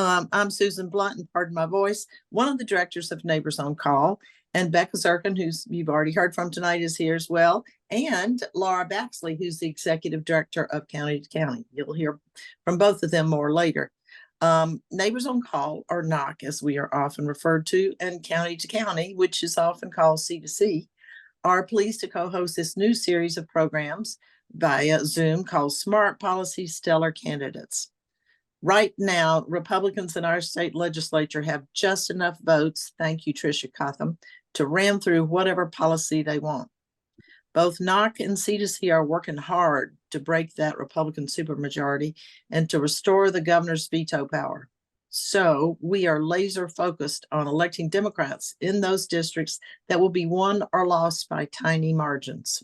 I'm Susan Blunt, and pardon my voice, one of the directors of Neighbors on Call. And Becca Zirkin, who's you've already heard from tonight, is here as well. And Laura Baxley, who's the executive director of County to County. You'll hear from both of them more later. Neighbors on Call, or NOC, as we are often referred to, and County to County, which is often called C2C, are pleased to co-host this new series of programs via Zoom called Smart Policy Stellar Candidates. Right now, Republicans in our state legislature have just enough votes, thank you, Tricia Cotham, to ram through whatever policy they want. Both NOC and C2C are working hard to break that Republican supermajority and to restore the governor's veto power. So we are laser focused on electing Democrats in those districts that will be won or lost by tiny margins.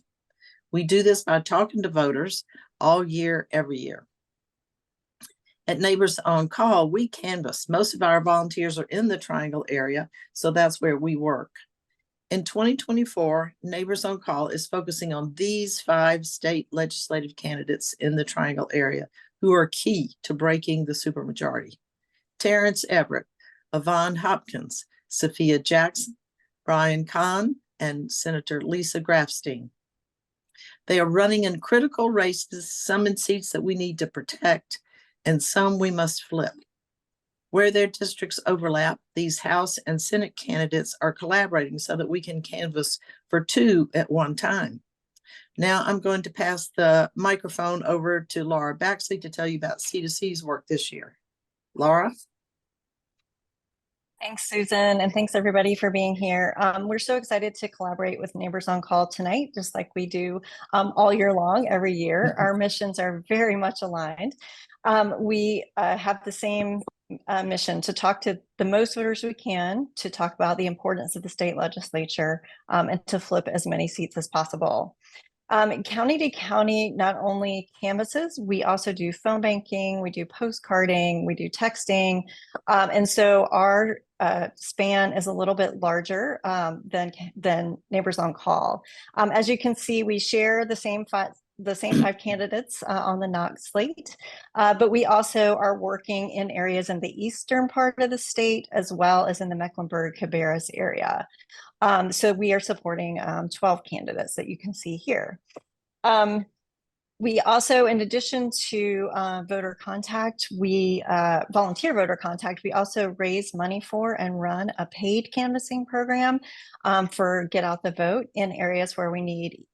We do this by talking to voters all year, every year. At Neighbors on Call, we canvass. Most of our volunteers are in the Triangle area, so that's where we work. In 2024, Neighbors on Call is focusing on these 5 state legislative candidates in the Triangle area who are key to breaking the supermajority. Terrence Everett, Yvonne Hopkins, Sophia Jackson, Bryan Cohn, and Senator Lisa Grafstein. They are running in critical races, some in seats that we need to protect, and some we must flip. Where their districts overlap, these House and Senate candidates are collaborating so that we can canvass for 2 at one time. Now I'm going to pass the microphone over to Laura Baxley to tell you about C2C's work this year. Laura? Thanks, Susan, and thanks everybody for being here. We're so excited to collaborate with Neighbors on Call tonight, just like we do all year long, every year. Our missions are very much aligned. We have the same mission to talk to the most voters we can, to talk about the importance of the state legislature, and to flip as many seats as possible. County to County not only canvasses, we also do phone banking, we do postcarding, we do texting, and so our span is a little bit larger than Neighbors on Call. As you can see, we share the same 5 candidates on the NOC slate, but we also are working in areas in the eastern part of the state as well as in the Mecklenburg-Cabarrus area. So we are supporting 12 candidates that you can see here. We also, in addition to voter contact, volunteer voter contact, we also raise money for and run a paid canvassing program for Get Out the Vote in areas where we need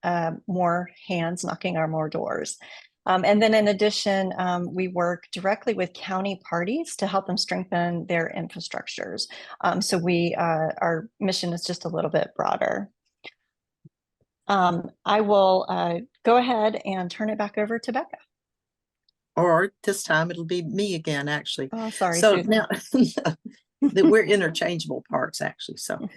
more hands knocking on more doors. And then in addition, we work directly with county parties to help them strengthen their infrastructures. So our mission is just a little bit broader. I will go ahead and turn it back over to Becca. Or this time it'll be me again, actually. Oh, sorry, so Susan. Now that we're interchangeable parts, actually. So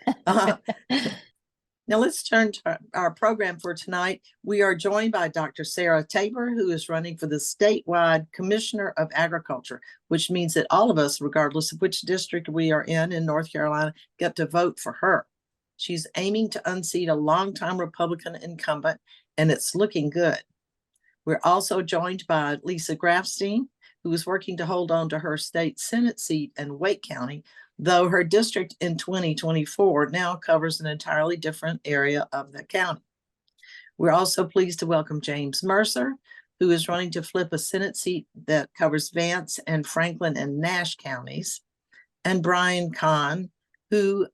now let's turn to our program for tonight. We are joined by Dr. Sarah Tabor, who is running for the statewide Commissioner of Agriculture, which means that all of us, regardless of which district we are in North Carolina, get to vote for her. She's aiming to unseat a longtime Republican incumbent, and it's looking good. We're also joined by Lisa Grafstein, who is working to hold on to her state Senate seat in Wake County, though her district in 2024 now covers an entirely different area of the county. We're also pleased to welcome James Mercer, who is running to flip a Senate seat that covers Vance and Franklin and Nash counties, and Bryan Cohn, who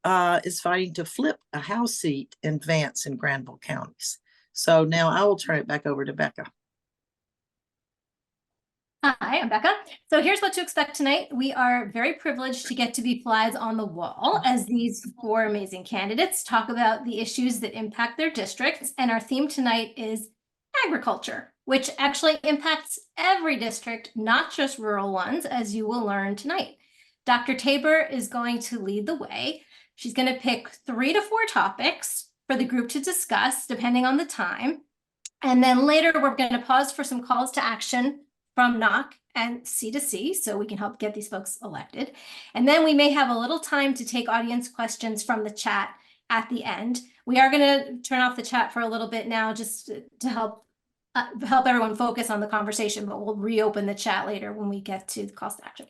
is fighting to flip a House seat in Vance and Granville counties. So now I will turn it back over to Becca. Hi, I'm Becca. So here's what to expect tonight. We are very privileged to get to be flies on the wall as these 4 amazing candidates talk about the issues that impact their districts. And our theme tonight is agriculture, which actually impacts every district, not just rural ones, as you will learn tonight. Dr. Tabor is going to lead the way. She's going to pick 3 to 4 topics for the group to discuss, depending on the time. And then later, we're going to pause for some calls to action from NOC and C2C, so we can help get these folks elected. And then we may have a little time to take audience questions from the chat at the end. We are going to turn off the chat for a little bit now, just to help everyone focus on the conversation, but we'll reopen the chat later when we get to the calls to action.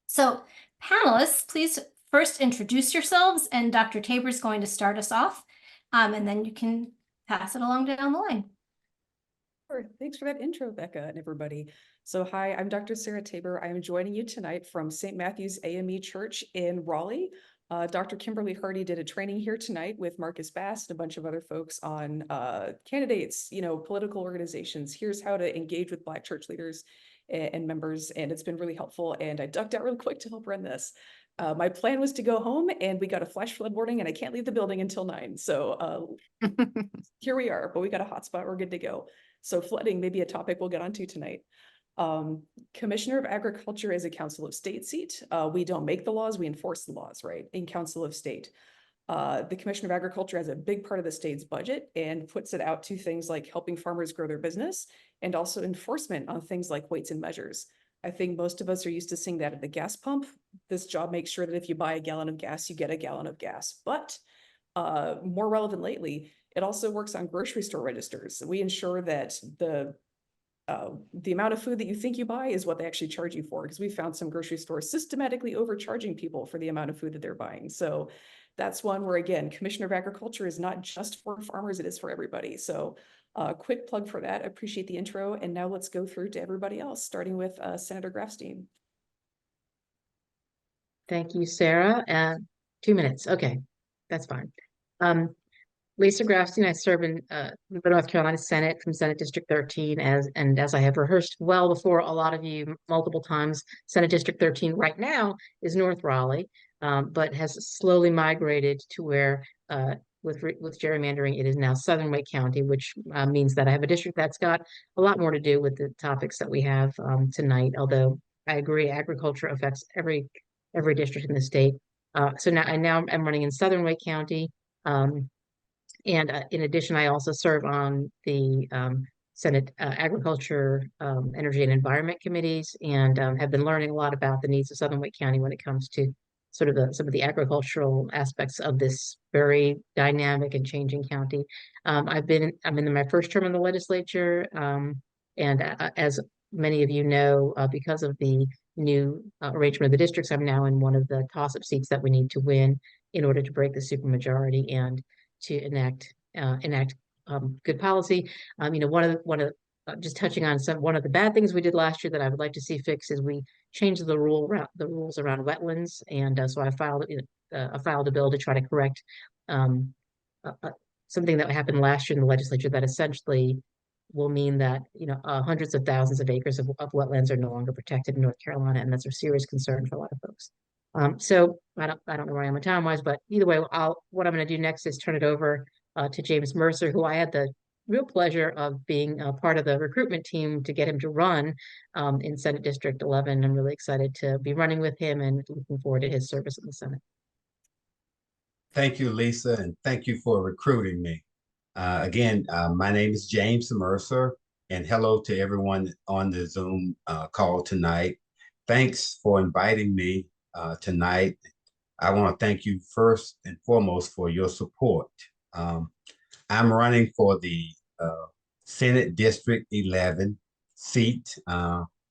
So panelists, please first introduce yourselves, and Dr. Tabor is going to start us off, and then you can pass it along down the line. Sure. Thanks for that intro, Becca, and everybody. So hi, I'm Dr. Sarah Tabor. I am joining you tonight from St. Matthew's AME Church in Raleigh. Dr. Kimberly Hardy did a training here tonight with Marcus Bass and a bunch of other folks on candidates, political organizations. Here's how to engage with Black church leaders and members, and it's been really helpful. And I ducked out really quick to help run this. My plan was to go home, and we got a flash flood warning, and I can't leave the building until 9. So here we are, but we got a hotspot. We're good to go. So flooding may be a topic we'll get onto tonight. Commissioner of Agriculture is a Council of State seat. We don't make the laws, we enforce the laws, right? In Council of State. The Commissioner of Agriculture has a big part of the state's budget and puts it out to things like helping farmers grow their business and also enforcement on things like weights and measures. I think most of us are used to seeing that at the gas pump. This job makes sure that if you buy a gallon of gas, you get a gallon of gas. But more relevant lately, it also works on grocery store registers. We ensure that the amount of food that you think you buy is what they actually charge you for, because we found some grocery stores systematically overcharging people for the amount of food that they're buying. So that's one where, again, Commissioner of Agriculture is not just for farmers, it is for everybody. So quick plug for that. I appreciate the intro. And now let's go through to everybody else, starting with Senator Grafstein. Thank you, Sarah. 2 minutes. Okay, that's fine. Lisa Grafstein, I serve in the North Carolina Senate from Senate District 13, as I have rehearsed well before a lot of you multiple times. Senate District 13 right now is North Raleigh, but has slowly migrated to where with gerrymandering, it is now Southern Wake County, which means that I have a district that's got a lot more to do with the topics that we have tonight. Although I agree, agriculture affects every district in the state. So now I'm running in Southern Wake County. And in addition, I also serve on the Senate Agriculture, Energy and Environment committees, and have been learning a lot about the needs of Southern Wake County when it comes to sort of some of the agricultural aspects of this very dynamic and changing county. I'm in my first term in the legislature, and as many of you know, because of the new arrangement of the districts, I'm now in one of the toss-up seats that we need to win in order to break the supermajority and to enact good policy. Just touching on one of the bad things we did last year that I would like to see fixed is we changed the rules around wetlands, and so I filed a bill to try to correct something that happened last year in the legislature that essentially will mean that hundreds of thousands of acres of wetlands are no longer protected in North Carolina, and that's a serious concern for a lot of folks. So I don't know where I am time wise, but either way, what I'm going to do next is turn it over to James Mercer, who I had the real pleasure of being a part of the recruitment team to get him to run in Senate District 11. I'm really excited to be running with him and looking forward to his service in the Senate. Thank you, Lisa, and thank you for recruiting me. Again, my name is James Mercer, and hello to everyone on the Zoom call tonight. Thanks for inviting me tonight. I want to thank you first and foremost for your support. I'm running for the Senate District 11 seat,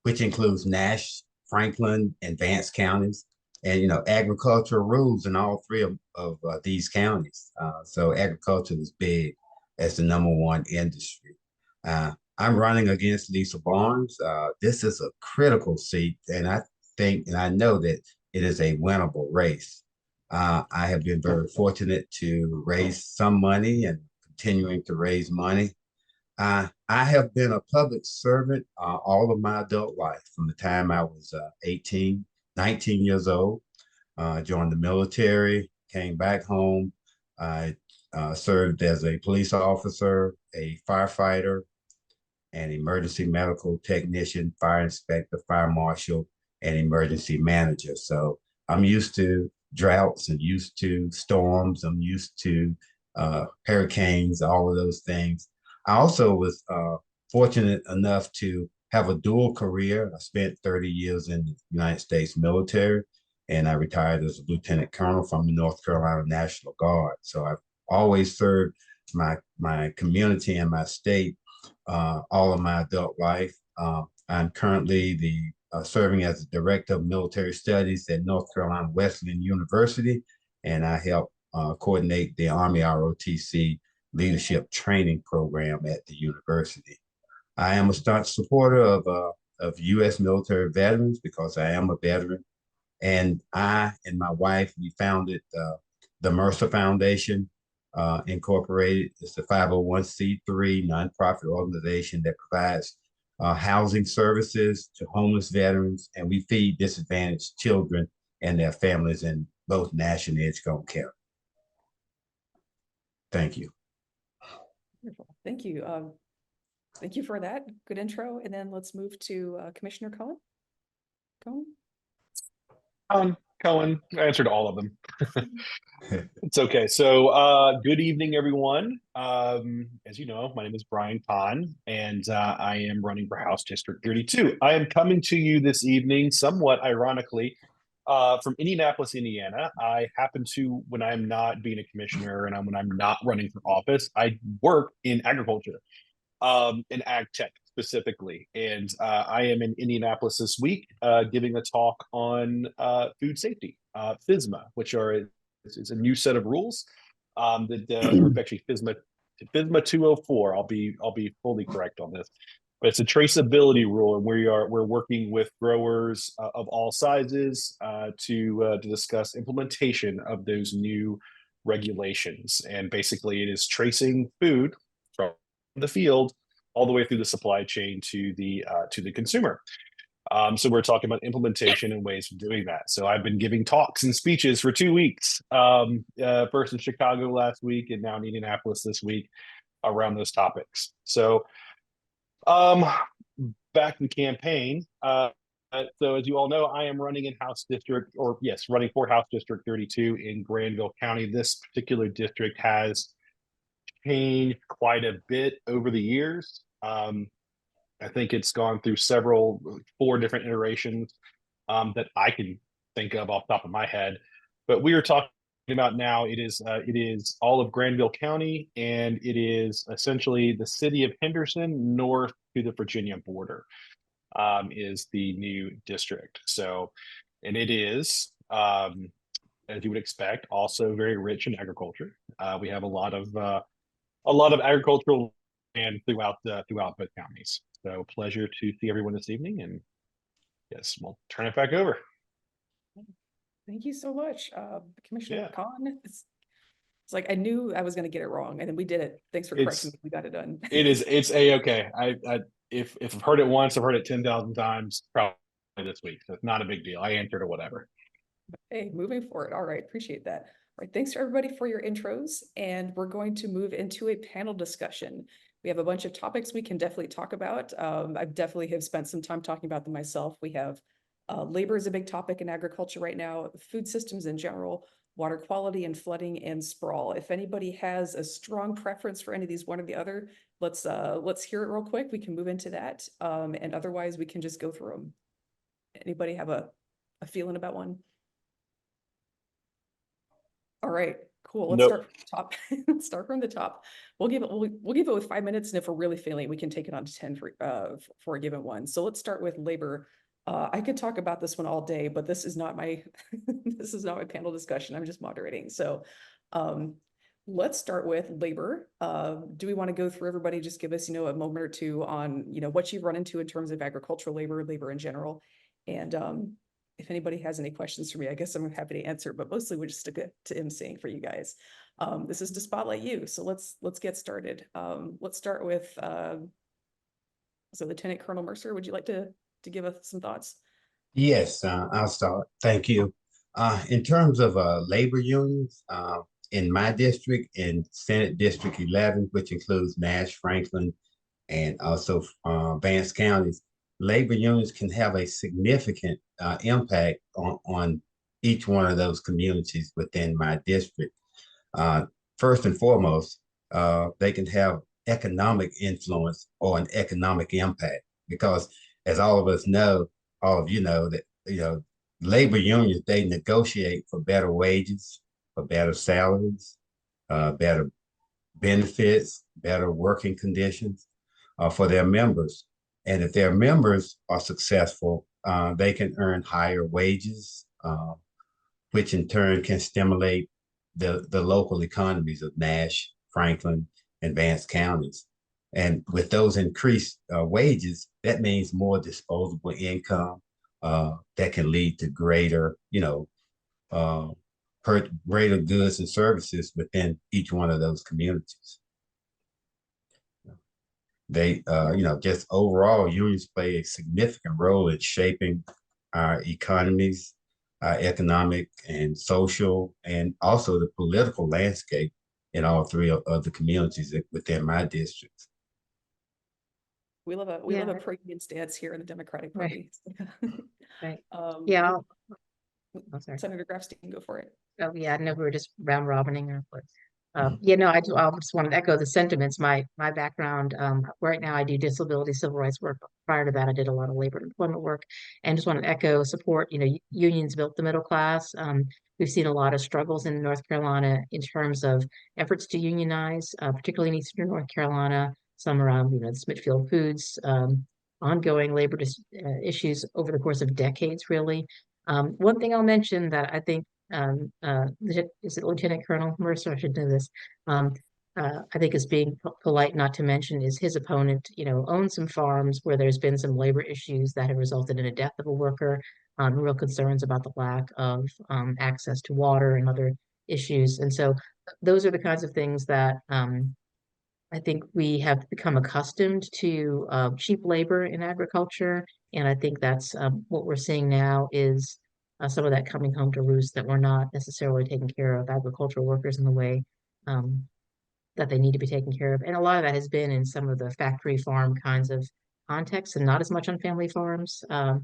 which includes Nash, Franklin, and Vance counties. And, agriculture rules in all three of these counties. So agriculture is big as the #1 industry. I'm running against Lisa Barnes. This is a critical seat, and I think and I know that it is a winnable race. I have been very fortunate to raise some money and continuing to raise money. I have been a public servant all of my adult life, from the time I was 19 years old. Joined the military, came back home. I served as a police officer, a firefighter, an emergency medical technician, fire inspector, fire marshal, and emergency manager. So I'm used to droughts and used to storms. I'm used to hurricanes, all of those things. I also was fortunate enough to have a dual career. I spent 30 years in the United States military, and I retired as a lieutenant colonel from the North Carolina National Guard. So I've always served my community and my state all of my adult life. I'm currently the serving as the Director of Military Studies at North Carolina Wesleyan University, and I help coordinate the Army ROTC Leadership Training Program at the university. I am a staunch supporter of U.S. military veterans because I am a veteran, and I and my wife, we founded the Mercer Foundation, Incorporated. It's a 501c3 nonprofit organization that provides housing services to homeless veterans, and we feed disadvantaged children and their families in both Nash and Edgecombe County. Thank you. Wonderful. Thank you. Thank you for that. Good intro. And then let's move to Commissioner Cohn. Cohen, I answered all of them. It's okay. So good evening, everyone. As you know, my name is Bryan Cohn, and I am running for House District 32. I am coming to you this evening, somewhat ironically, from Indianapolis, Indiana. I happen to, when I'm not being a commissioner and when I'm not running for office, I work in agriculture, in ag tech specifically. And I am in Indianapolis this week giving a talk on food safety, FSMA, which is a new set of rules that or actually FSMA 204. I'll be fully correct on this. But it's a traceability rule, and we're working with growers of all sizes to discuss implementation of those new regulations. And basically, it is tracing food from the field all the way through the supply chain to the consumer. So we're talking about implementation and ways of doing that. So I've been giving talks and speeches for 2 weeks, first in Chicago last week and now in Indianapolis this week around those topics. So back in campaign. So as you all know, I am running running for House District 32 in Granville County. This particular district has changed quite a bit over the years. I think it's gone through 4 different iterations that I can think of off the top of my head. But we are talking about now, it is all of Granville County, and it is essentially the city of Henderson north to the Virginia border is the new district. So, and it is, as you would expect, also very rich in agriculture. We have a lot of agricultural land throughout both counties. So pleasure to see everyone this evening, and yes, we'll turn it back over. Thank you so much, Commissioner Yeah. Cohn. It's like I knew I was going to get it wrong, and then we did it. Thanks for correcting me. We got it done. It's a-okay. If I've heard it once, I've heard it 10,000 times, probably this week. So it's not a big deal. I answered or whatever. Hey, moving forward. All right, appreciate that. All right, thanks to everybody for your intros, and we're going to move into a panel discussion. We have a bunch of topics we can definitely talk about. I definitely have spent some time talking about them myself. We have labor is a big topic in agriculture right now, food systems in general, water quality and flooding, and sprawl. If anybody has a strong preference for any of these, one or the other, let's hear it real quick. We can move into that, and otherwise we can just go through them. Anybody have a feeling about one? All right, cool. Let's start from the top. Let's start from the top. We'll give it with 5 minutes, and if we're really failing, we can take it on to 10 for a given one. So let's start with labor. I could talk about this one all day, but this is not my this is not my panel discussion. I'm just moderating. So let's start with labor. Do we want to go through everybody? Just give us, a moment or two on, what you've run into in terms of agricultural labor in general. And if anybody has any questions for me, I guess I'm happy to answer, but mostly we're just stick to emceeing for you guys. This is to spotlight you. So let's get started. Let's start with, so Lieutenant Colonel Mercer, would you like to give us some thoughts? Yes, I'll start. Thank you. In terms of labor unions, in my district, in Senate District 11, which includes Nash, Franklin, and also Vance counties, labor unions can have a significant impact on each one of those communities within my district. First and foremost, they can have economic influence or an economic impact, because as all of us know, all of you know, that labor unions, they negotiate for better wages, for better salaries, better benefits, better working conditions for their members. And if their members are successful, they can earn higher wages, which in turn can stimulate the local economies of Nash, Franklin, and Vance counties. And with those increased wages, that means more disposable income that can lead to greater, greater goods and services within each one of those communities. They, just overall, unions play a significant role in shaping our economies, our economic and social, and also the political landscape in all three of the communities within my district. We love a pro-union stance here in the Democratic Party. Right. Yeah. I'm sorry. Senator Grafstein, go for it. Oh, yeah, I know we were just round robining or what. I just wanted to echo the sentiments. My background, right now I do disability civil rights work. Prior to that, I did a lot of labor and employment work, and just want to echo support. Unions built the middle class. We've seen a lot of struggles in North Carolina in terms of efforts to unionize, particularly in Eastern North Carolina, some around, the Smithfield Foods, ongoing labor issues over the course of decades, really. One thing I'll mention that I think is it Lieutenant Colonel Mercer? I should know this. I think is being polite not to mention is his opponent, owns some farms where there's been some labor issues that have resulted in a death of a worker, real concerns about the lack of access to water and other issues. And so those are the kinds of things that I think we have become accustomed to cheap labor in agriculture. And I think that's what we're seeing now is some of that coming home to roost, that we're not necessarily taking care of agricultural workers in the way that they need to be taken care of. And a lot of that has been in some of the factory farm kinds of contexts and not as much on family farms. That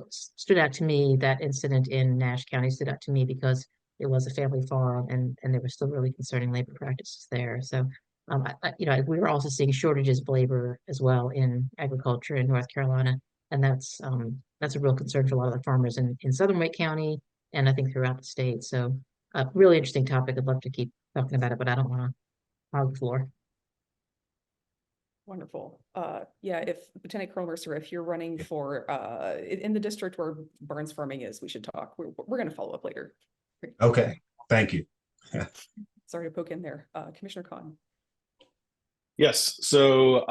stood out to me, that incident in Nash County stood out to me because it was a family farm and there were still really concerning labor practices there. So, we were also seeing shortages of labor as well in agriculture in North Carolina. And that's a real concern for a lot of the farmers in Southern Wake County, and I think throughout the state. So really interesting topic. I'd love to keep talking about it, but I don't want to hog the floor. Wonderful. If Lieutenant Colonel Mercer, if you're running for in the district where Barnes Farming is, we should talk. We're going to follow up later. Okay, thank you. Sorry to poke in there. Commissioner Cohn. Yes, so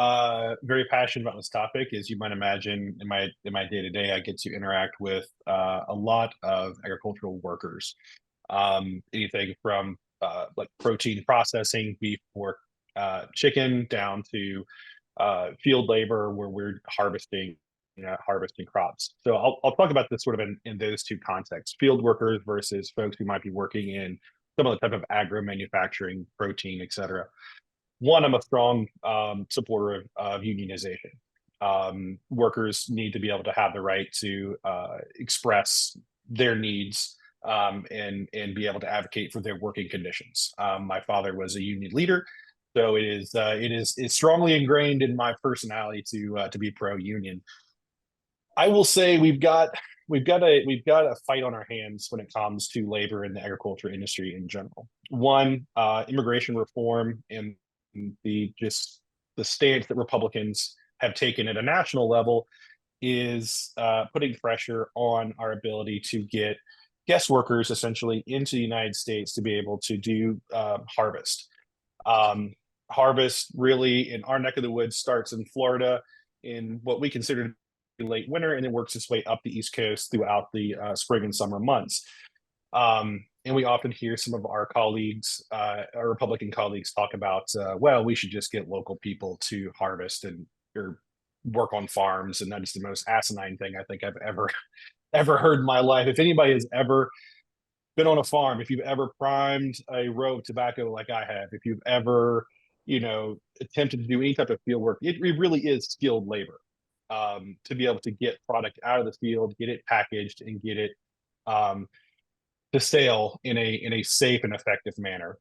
very passionate about this topic. As you might imagine, in my day-to-day, I get to interact with a lot of agricultural workers. Anything from like protein processing, beef, pork, chicken, down to field labor where we're harvesting crops. So I'll talk about this sort of in those two contexts: field workers versus folks who might be working in some of the type of agro manufacturing, protein, et cetera. One, I'm a strong supporter of unionization. Workers need to be able to have the right to express their needs and be able to advocate for their working conditions. My father was a union leader, so it is strongly ingrained in my personality to be pro-union. I will say we've got a fight on our hands when it comes to labor in the agriculture industry in general. One, immigration reform and the stance that Republicans have taken at a national level is putting pressure on our ability to get guest workers essentially into the United States to be able to do harvest. Harvest really in our neck of the woods starts in Florida in what we consider to be late winter, and then works its way up the East Coast throughout the spring and summer months. And we often hear some of our colleagues, our Republican colleagues, talk about, well, we should just get local people to harvest or work on farms. And that is the most asinine thing I think I've ever heard in my life. If anybody has ever been on a farm, if you've ever primed a row of tobacco like I have, if you've ever, attempted to do any type of field work, it really is skilled labor to be able to get product out of the field, get it packaged, and get it to sale in a safe and effective manner.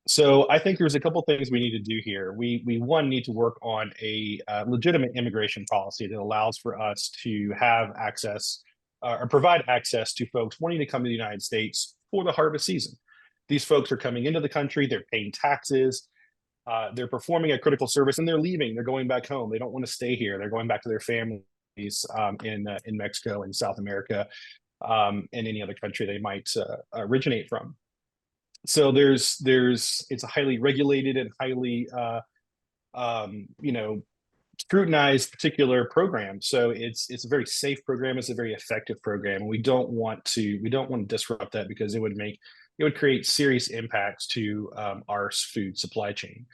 So I think there's a couple things we need to do here. We need to work on a legitimate immigration policy that allows for us to have access or provide access to folks wanting to come to the United States for the harvest season. These folks are coming into the country, they're paying taxes. they're performing a critical service and they're leaving. They're going back home. They don't want to stay here. They're going back to their families in Mexico and South America, and any other country they might originate from. So it's a highly regulated and highly scrutinized particular program. So it's a very safe program. It's a very effective program, and we don't want to disrupt that, because it would create serious impacts to our food supply chain.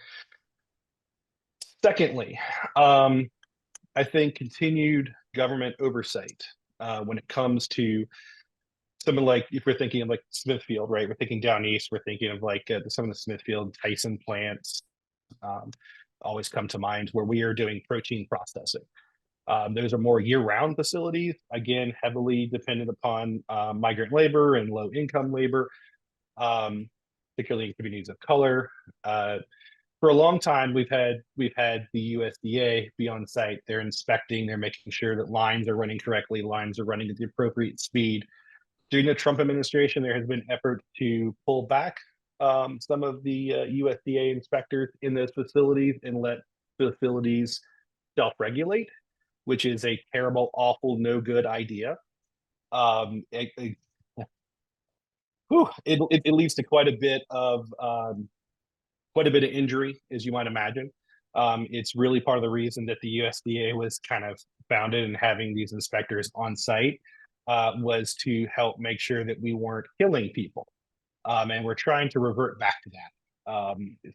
Secondly, I think continued government oversight when it comes to something like, if we're thinking of like Smithfield, right? We're thinking down east. We're thinking of like some of the Smithfield Tyson plants. Always come to mind, where we are doing protein processing. Those are more year-round facilities, again, heavily dependent upon migrant labor and low-income labor, particularly in communities of color. For a long time, we've had the USDA be on site. They're inspecting, they're making sure that lines are running correctly, lines are running at the appropriate speed. During the Trump administration, there has been effort to pull back some of the USDA inspectors in those facilities and let facilities self-regulate, which is a terrible, awful, no good idea. It leads to quite a bit of injury, as you might imagine. It's really part of the reason that the USDA was kind of founded, and having these inspectors on site was to help make sure that we weren't killing people. And we're trying to revert back to that.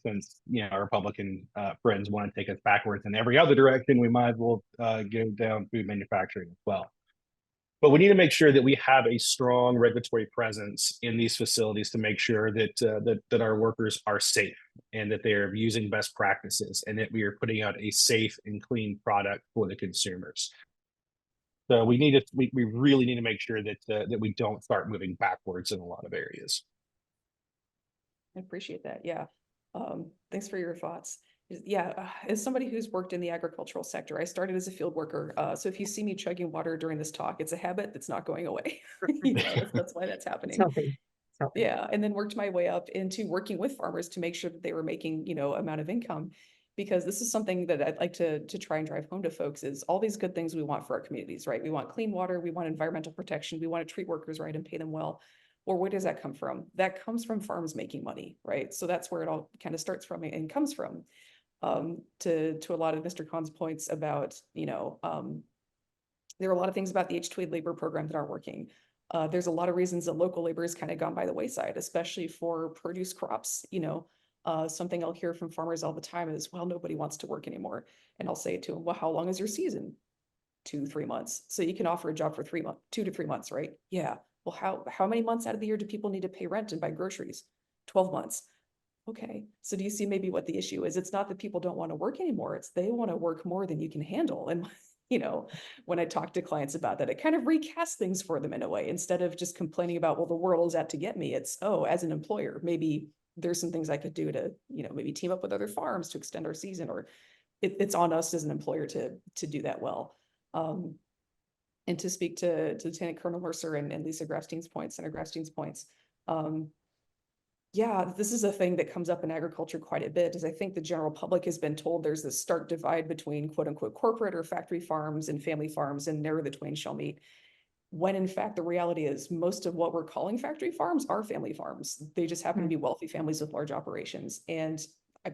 Since our Republican friends want to take us backwards in every other direction, we might as well go down food manufacturing as well. But we need to make sure that we have a strong regulatory presence in these facilities to make sure that that our workers are safe, and that they are using best practices, and that we are putting out a safe and clean product for the consumers. So we really need to make sure that that we don't start moving backwards in a lot of areas. I appreciate that. Yeah. Thanks for your thoughts. Yeah, as somebody who's worked in the agricultural sector, I started as a field worker. So if you see me chugging water during this talk, it's a habit that's not going away. That's why that's happening. Yeah, and then worked my way up into working with farmers to make sure that they were making, amount of income. Because this is something that I'd like to try and drive home to folks, is all these good things we want for our communities, right? We want clean water, we want environmental protection, we want to treat workers right and pay them well. Or where does that come from? That comes from farms making money, right? So that's where it all kind of starts from and comes from. To a lot of Mr. Cohn's points about, there are a lot of things about the H-2A labor program that aren't working. There's a lot of reasons that local labor has kind of gone by the wayside, especially for produce crops. Something I'll hear from farmers all the time is, well, nobody wants to work anymore. And I'll say to them, well, how long is your season? 2-3 months. So you can offer a job for 2 to 3 months, right? Yeah. Well, how many months out of the year do people need to pay rent and buy groceries? 12 months. Okay. So do you see maybe what the issue is? It's not that people don't want to work anymore. It's they want to work more than you can handle. And, when I talk to clients about that, it kind of recasts things for them in a way. Instead of just complaining about, well, the world is out to get me. It's, oh, as an employer, maybe there's some things I could do to, maybe team up with other farms to extend our season, or it's on us as an employer to do that well. And to speak to Lieutenant Colonel Mercer and Lisa Grafstein's points, Senator Grafstein's points. Yeah, this is a thing that comes up in agriculture quite a bit, is I think the general public has been told there's this stark divide between quote unquote corporate or factory farms and family farms, and never the twain shall meet. When in fact, the reality is most of what we're calling factory farms are family farms. They just happen to be wealthy families with large operations. And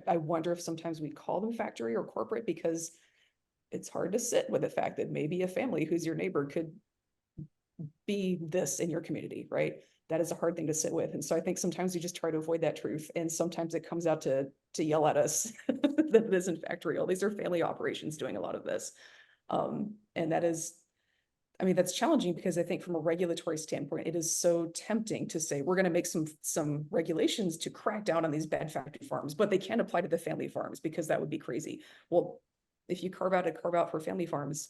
I wonder if sometimes we call them factory or corporate because it's hard to sit with the fact that maybe a family who's your neighbor could be this in your community, right? That is a hard thing to sit with. And so I think sometimes we just try to avoid that truth. And sometimes it comes out to yell at us that it is in fact real. These are family operations doing a lot of this. And that is, that's challenging, because I think from a regulatory standpoint, it is so tempting to say, we're going to make some regulations to crack down on these bad factory farms, but they can't apply to the family farms because that would be crazy. Well, if you carve out for family farms,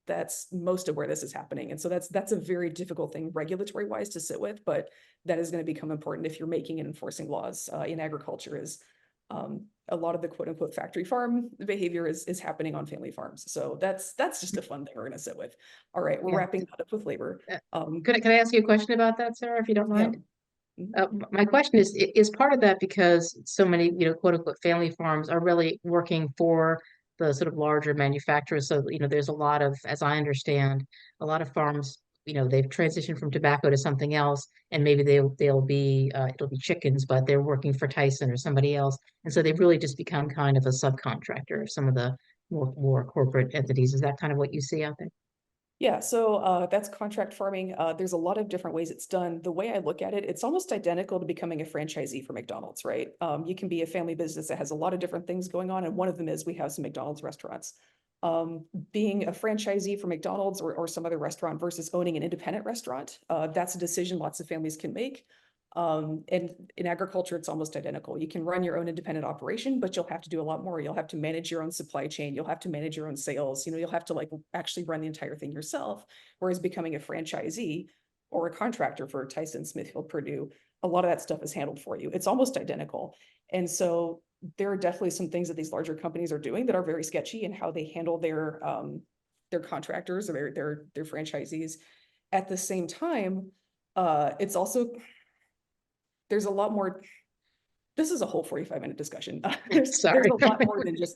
that's most of where this is happening. And so that's a very difficult thing regulatory wise to sit with, but that is going to become important if you're making and enforcing laws in agriculture. Is a lot of the quote unquote factory farm behavior is happening on family farms. So that's just a fun thing we're going to sit with. All right, we're wrapping that up with labor. Could I ask you a question about that, Sarah, if you don't mind? My question is part of that because so many, quote unquote, family farms are really working for the sort of larger manufacturers. So, there's a lot of, as I understand, a lot of farms, they've transitioned from tobacco to something else, and maybe they'll be it'll be chickens, but they're working for Tyson or somebody else, and so they've really just become kind of a subcontractor of some of the more corporate entities. Is that kind of what you see out there? Yeah, so that's contract farming. There's a lot of different ways it's done. The way I look at it, it's almost identical to becoming a franchisee for McDonald's, right? You can be a family business that has a lot of different things going on, and one of them is we have some McDonald's restaurants. Being a franchisee for McDonald's or some other restaurant versus owning an independent restaurant, that's a decision lots of families can make. And in agriculture, it's almost identical. You can run your own independent operation, but you'll have to do a lot more. You'll have to manage your own supply chain. You'll have to manage your own sales. You'll have to actually run the entire thing yourself. Whereas becoming a franchisee or a contractor for Tyson, Smithfield, Purdue, a lot of that stuff is handled for you. It's almost identical. And so there are definitely some things that these larger companies are doing that are very sketchy in how they handle their contractors or their franchisees. At the same time, it's also, there's a lot more, this is a whole 45-minute discussion. There's a lot more than just,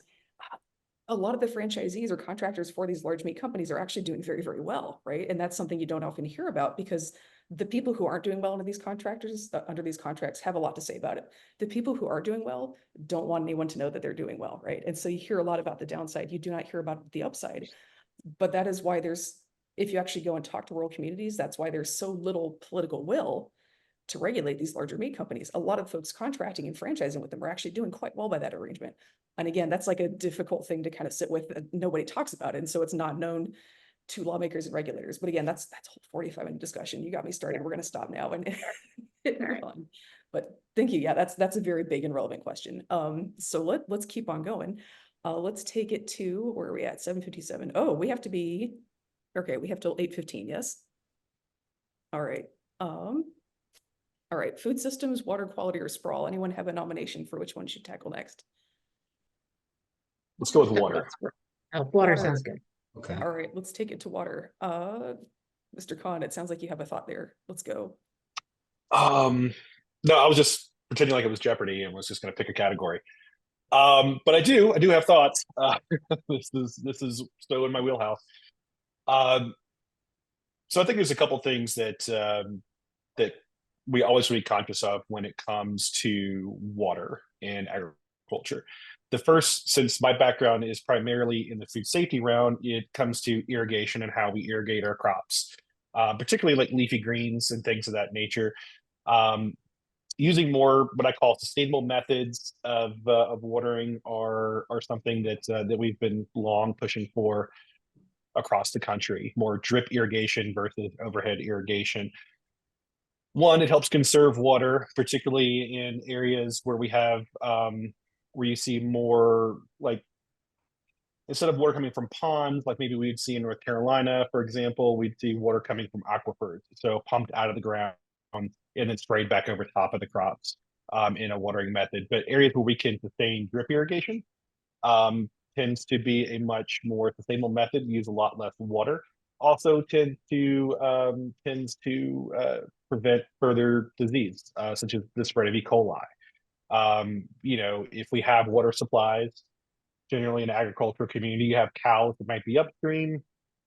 a lot of the franchisees or contractors for these large meat companies are actually doing very, very well, right? And that's something you don't often hear about because the people who aren't doing well under these contracts have a lot to say about it. The people who are doing well don't want anyone to know that they're doing well, right? And so you hear a lot about the downside. You do not hear about the upside. But that is why if you actually go and talk to rural communities, that's why there's so little political will to regulate these larger meat companies. A lot of folks contracting and franchising with them are actually doing quite well by that arrangement. And again, that's like a difficult thing to kind of sit with. Nobody talks about it. And so it's not known to lawmakers and regulators. But again, that's a whole 45-minute discussion. You got me started. We're going to stop now and move on. But thank you. Yeah, that's a very big and relevant question. So let's keep on going. Let's take it to, where are we at? 7:57. Oh, we have to be, okay, we have till 8:15, yes? All right. All right, food systems, water quality, or sprawl. Anyone have a nomination for which one should tackle next? Let's go with water. Water sounds good. Okay. All right, let's take it to water. Mr. Cohn, it sounds like you have a thought there. Let's go. No, I was just pretending like it was Jeopardy and was just going to pick a category. But I do have thoughts. This is so in my wheelhouse. So I think there's a couple things that that we always be conscious of when it comes to water and agriculture. The first, since my background is primarily in the food safety realm, it comes to irrigation and how we irrigate our crops, particularly like leafy greens and things of that nature. Using more what I call sustainable methods of watering are something that we've been long pushing for across the country. More drip irrigation versus overhead irrigation. One, it helps conserve water, particularly in areas where we have where you see more, like, instead of water coming from ponds, like maybe we'd see in North Carolina, for example, we'd see water coming from aquifers, so pumped out of the ground and then sprayed back over top of the crops in a watering method. But areas where we can sustain drip irrigation tends to be a much more sustainable method, use a lot less water. Also tends to prevent further disease, such as the spread of E. coli. If we have water supplies, generally in an agricultural community, you have cows that might be upstream.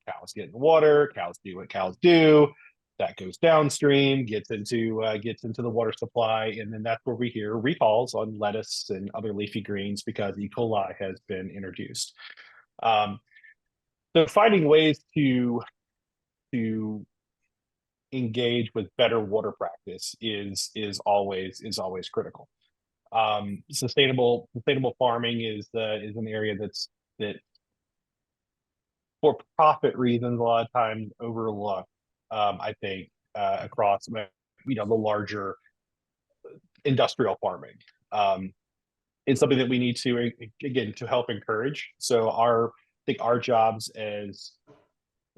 Cows get in the water. Cows do what cows do. That goes downstream, gets into the water supply, and then that's where we hear recalls on lettuce and other leafy greens because E. coli has been introduced. So finding ways to engage with better water practice is always critical. Sustainable farming is an area that for profit reasons a lot of times overlooked. I think across the larger industrial farming. It's something that we need to, again, to help encourage. So I think our jobs as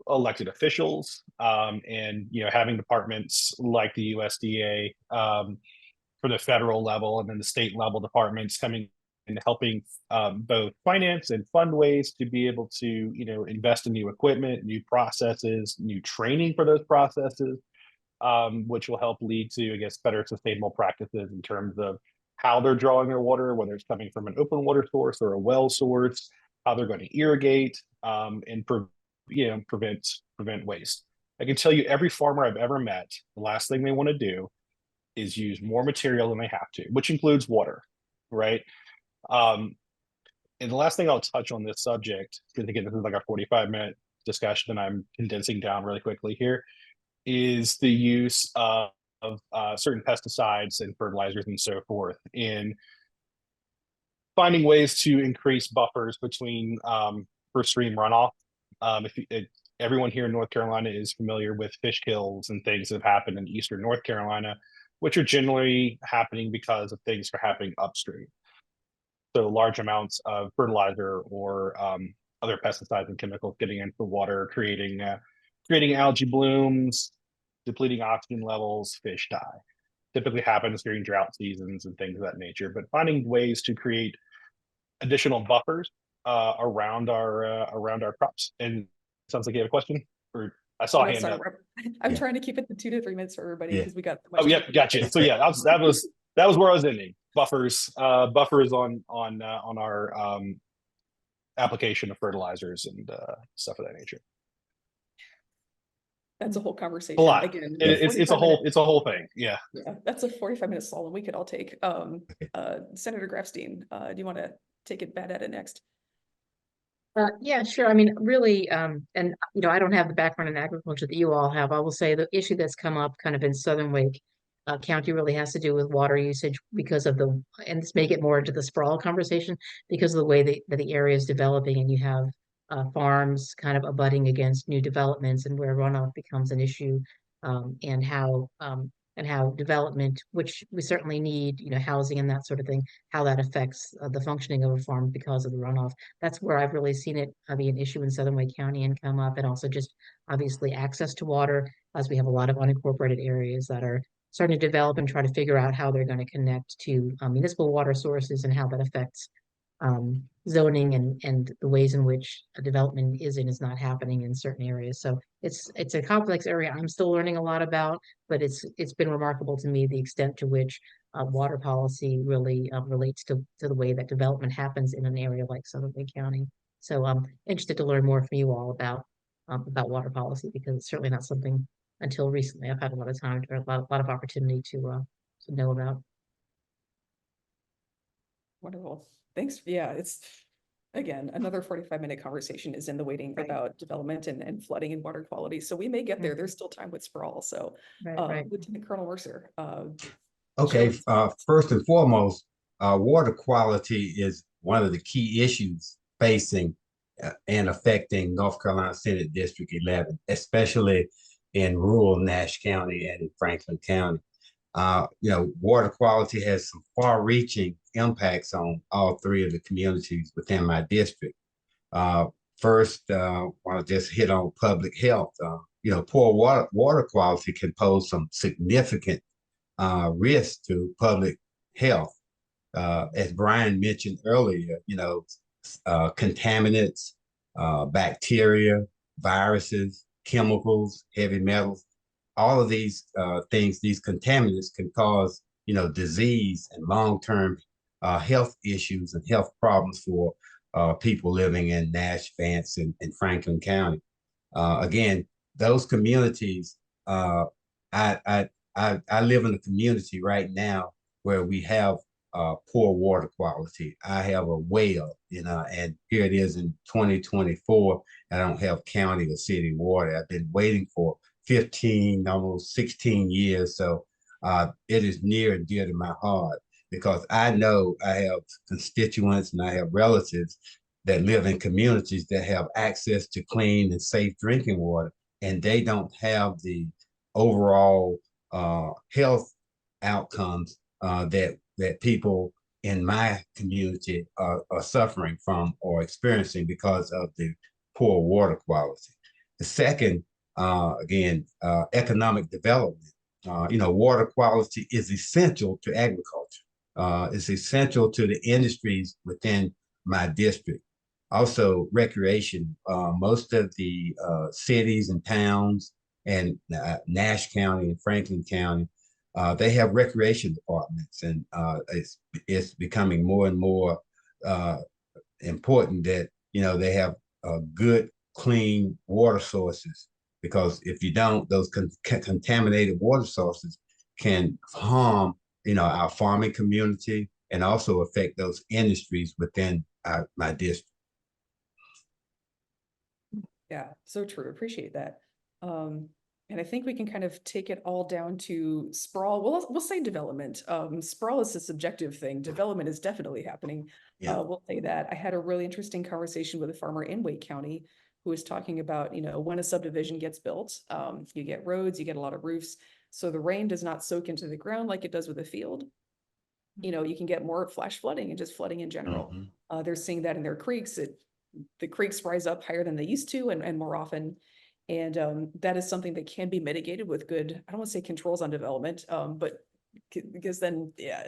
elected officials and having departments like the USDA for the federal level and then the state level departments coming and helping both finance and fund ways to be able to invest in new equipment, new processes, new training for those processes, which will help lead to, I guess, better sustainable practices in terms of how they're drawing their water, whether it's coming from an open water source or a well source, how they're going to irrigate, and prevent waste. I can tell you, every farmer I've ever met, the last thing they want to do is use more material than they have to, which includes water, right? And the last thing I'll touch on this subject, because again, this is like a 45-minute discussion and I'm condensing down really quickly here, is the use of certain pesticides and fertilizers and so forth in finding ways to increase buffers between first stream runoff. Everyone here in North Carolina is familiar with fish kills and things that have happened in eastern North Carolina, which are generally happening because of things that are happening upstream. So large amounts of fertilizer or other pesticides and chemicals getting into the water, creating algae blooms, depleting oxygen levels, fish die. Typically happens during drought seasons and things of that nature. But finding ways to create additional buffers around our crops. And sounds like you have a question, or I saw a hand up. I'm trying to keep it to 2 to 3 minutes for everybody because we got. Oh yeah, gotcha. So yeah, that was where I was ending. Buffers on our application of fertilizers and stuff of that nature. That's a whole conversation. A lot. Again, It's a whole thing. Yeah. Yeah, that's a 45-minute stall, and we could all take. Senator Grafstein, do you want to take it bad at it next? Yeah, sure. I mean, really, and I don't have the background in agriculture that you all have. I will say the issue that's come up kind of in Southern Wake County really has to do with water usage because of and let's make it more into the sprawl conversation, because of the way that the area is developing, and you have farms kind of abutting against new developments, and where runoff becomes an issue, and how development, which we certainly need, housing and that sort of thing, how that affects the functioning of a farm because of the runoff. That's where I've really seen it be an issue in Southern Wake County and come up, and also just obviously access to water, as we have a lot of unincorporated areas that are starting to develop and try to figure out how they're going to connect to municipal water sources and how that affects zoning and the ways in which a development is and is not happening in certain areas. So it's a complex area I'm still learning a lot about, but it's been remarkable to me the extent to which water policy really relates to the way that development happens in an area like Southern Wake County. So I'm interested to learn more from you all about water policy, because it's certainly not something until recently I've had a lot of time or a lot of opportunity to know about. Wonderful. Thanks. Yeah, it's again another 45-minute conversation is in the waiting about development and flooding and water quality. So we may get there. There's still time with sprawl. So Lieutenant Colonel Mercer. Okay, first and foremost, water quality is one of the key issues facing and affecting North Carolina Senate District 11, especially in rural Nash County and in Franklin County. Water quality has some far-reaching impacts on all three of the communities within my district. First, I want to just hit on public health. Poor water quality can pose some significant risk to public health. As Bryan mentioned earlier, contaminants, bacteria, viruses, chemicals, heavy metals, all of these things, these contaminants can cause, disease and long-term health issues and health problems for people living in Nash, Vance, and Franklin County. Again, those communities, I live in a community right now where we have poor water quality. I have a well, and here it is in 2024, I don't have county or city water. I've been waiting for 15, almost 16 years. So it is near and dear to my heart, because I know I have constituents and I have relatives that live in communities that have access to clean and safe drinking water, and they don't have the overall health outcomes that people in my community are suffering from or experiencing because of the poor water quality. The second, economic development. Water quality is essential to agriculture. It's essential to the industries within my district. Also, recreation. Most of the cities and towns and Nash County and Franklin County, they have recreation departments, and it's becoming more and more important that they have good, clean water sources, because if you don't, those contaminated water sources can harm our farming community and also affect those industries within my district. Yeah, so true. Appreciate that. And I think we can kind of take it all down to sprawl. Well, we'll say development. Sprawl is a subjective thing. Development is definitely happening. Yeah. We'll say that. I had a really interesting conversation with a farmer in Wake County who was talking about, when a subdivision gets built, you get roads, you get a lot of roofs. So the rain does not soak into the ground like it does with a field. You can get more flash flooding and just flooding in general. They're seeing that in their creeks. The creeks rise up higher than they used to and more often. And that is something that can be mitigated with good, I don't want to say controls on development, but because then, yeah,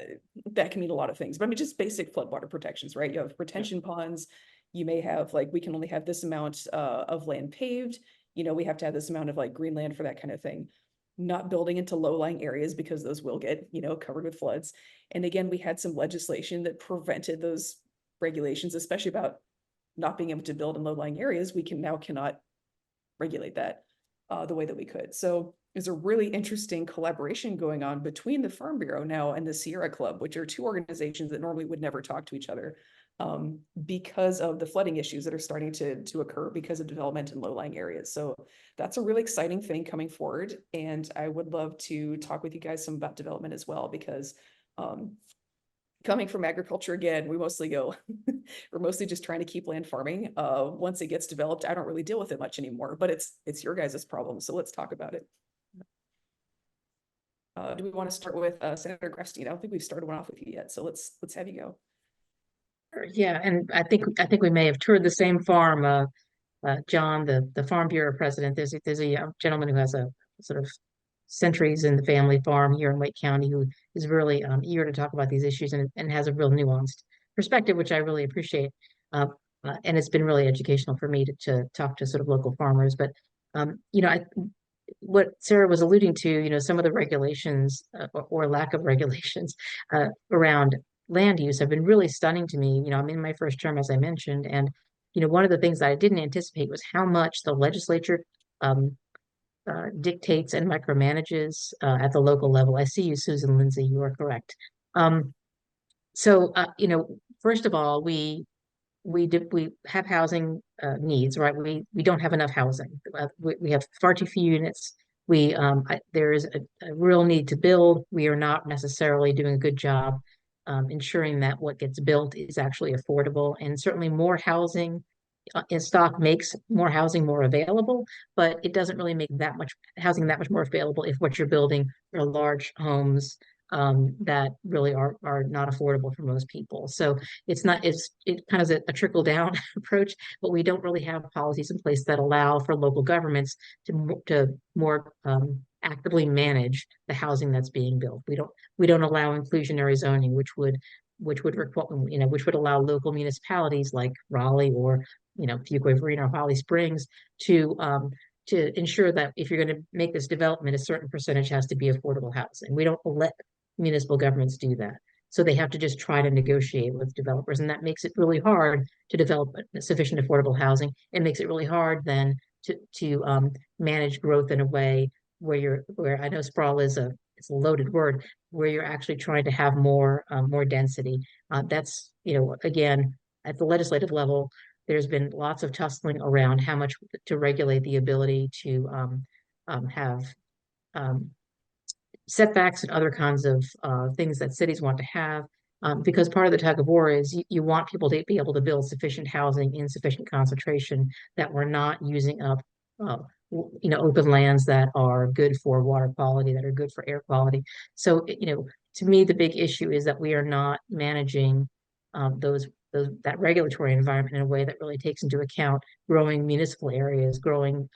that can mean a lot of things. But I mean, just basic floodwater protections, right? You have retention ponds. You may have we can only have this amount of land paved. We have to have this amount of green land for that kind of thing. Not building into low-lying areas because those will get, covered with floods. And again, we had some legislation that prevented those regulations, especially about not being able to build in low-lying areas. We cannot regulate that the way that we could. So there's a really interesting collaboration going on between the Farm Bureau now and the Sierra Club, which are two organizations that normally would never talk to each other because of the flooding issues that are starting to occur because of development in low-lying areas. So that's a really exciting thing coming forward. And I would love to talk with you guys some about development as well, because coming from agriculture, again, we mostly go, we're mostly just trying to keep land farming. Once it gets developed, I don't really deal with it much anymore, but it's your guys' problem. So let's talk about it. Do we want to start with Senator Grafstein? I don't think we've started one off with you yet. So let's have you go. Yeah, and I think we may have toured the same farm. John, the Farm Bureau president, there's a young gentleman who has a sort of centuries in the family farm here in Wake County who is really eager to talk about these issues and has a real nuanced perspective, which I really appreciate. And it's been really educational for me to talk to sort of local farmers. But what Sarah was alluding to, some of the regulations or lack of regulations around land use have been really stunning to me. I'm in my first term, as I mentioned, and one of the things that I didn't anticipate was how much the legislature dictates and micromanages at the local level. I see you, Susan Lindsay, you are correct. So first of all, we have housing needs, right? We don't have enough housing. We have far too few units. There is a real need to build. We are not necessarily doing a good job ensuring that what gets built is actually affordable, and certainly more housing in stock makes more housing more available, but it doesn't really make that much housing that much more available if what you're building are large homes that really are not affordable for most people. So it kind of a trickle down approach, but we don't really have policies in place that allow for local governments to more actively manage the housing that's being built. We don't allow inclusionary zoning, which would allow local municipalities like Raleigh or Fuquay Varina or Holly Springs to ensure that if you're going to make this development, a certain percentage has to be affordable housing. We don't let municipal governments do that. So they have to just try to negotiate with developers. And that makes it really hard to develop sufficient affordable housing. It makes it really hard then to manage growth in a way where I know sprawl it's a loaded word, where you're actually trying to have more density. That's, again, at the legislative level, there's been lots of tussling around how much to regulate the ability to have setbacks and other kinds of things that cities want to have, because part of the tug of war is you want people to be able to build sufficient housing in sufficient concentration, that we're not using up open lands that are good for water quality, that are good for air quality. So to me, the big issue is that we are not managing that regulatory environment in a way that really takes into account growing municipal areas, growing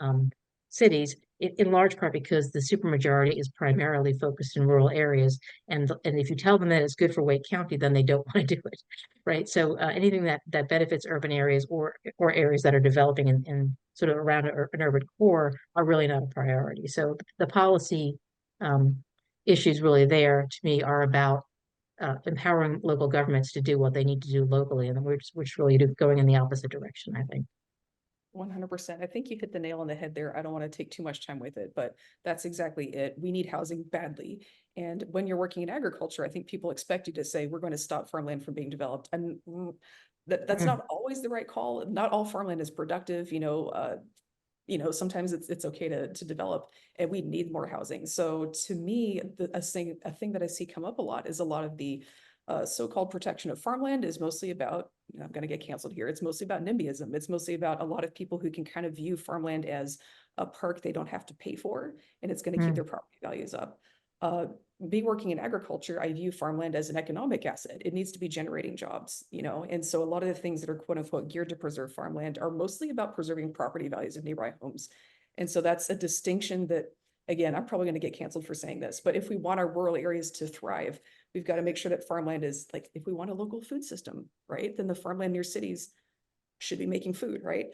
cities, in large part because the supermajority is primarily focused in rural areas. And if you tell them that it's good for Wake County, then they don't want to do it, right? So anything that benefits urban areas or areas that are developing in sort of around an urban core are really not a priority. So the policy issues really there to me are about empowering local governments to do what they need to do locally, and we're just really going in the opposite direction, I think. 100%. I think you hit the nail on the head there. I don't want to take too much time with it, but that's exactly it. We need housing badly. And when you're working in agriculture, I think people expect you to say, we're going to stop farmland from being developed. And that's not always the right call. Not all farmland is productive. Sometimes it's okay to develop, and we need more housing. So to me, a thing that I see come up a lot is a lot of the so-called protection of farmland is mostly about, I'm going to get canceled here, it's mostly about NIMBYism. It's mostly about a lot of people who can kind of view farmland as a perk they don't have to pay for, and it's going to keep their property values up. Me working in agriculture, I view farmland as an economic asset. It needs to be generating jobs, and so a lot of the things that are quote unquote geared to preserve farmland are mostly about preserving property values of nearby homes. And so that's a distinction that, again, I'm probably going to get canceled for saying this, but if we want our rural areas to thrive, we've got to make sure that farmland is like, if we want a local food system, right, then the farmland near cities should be making food, right?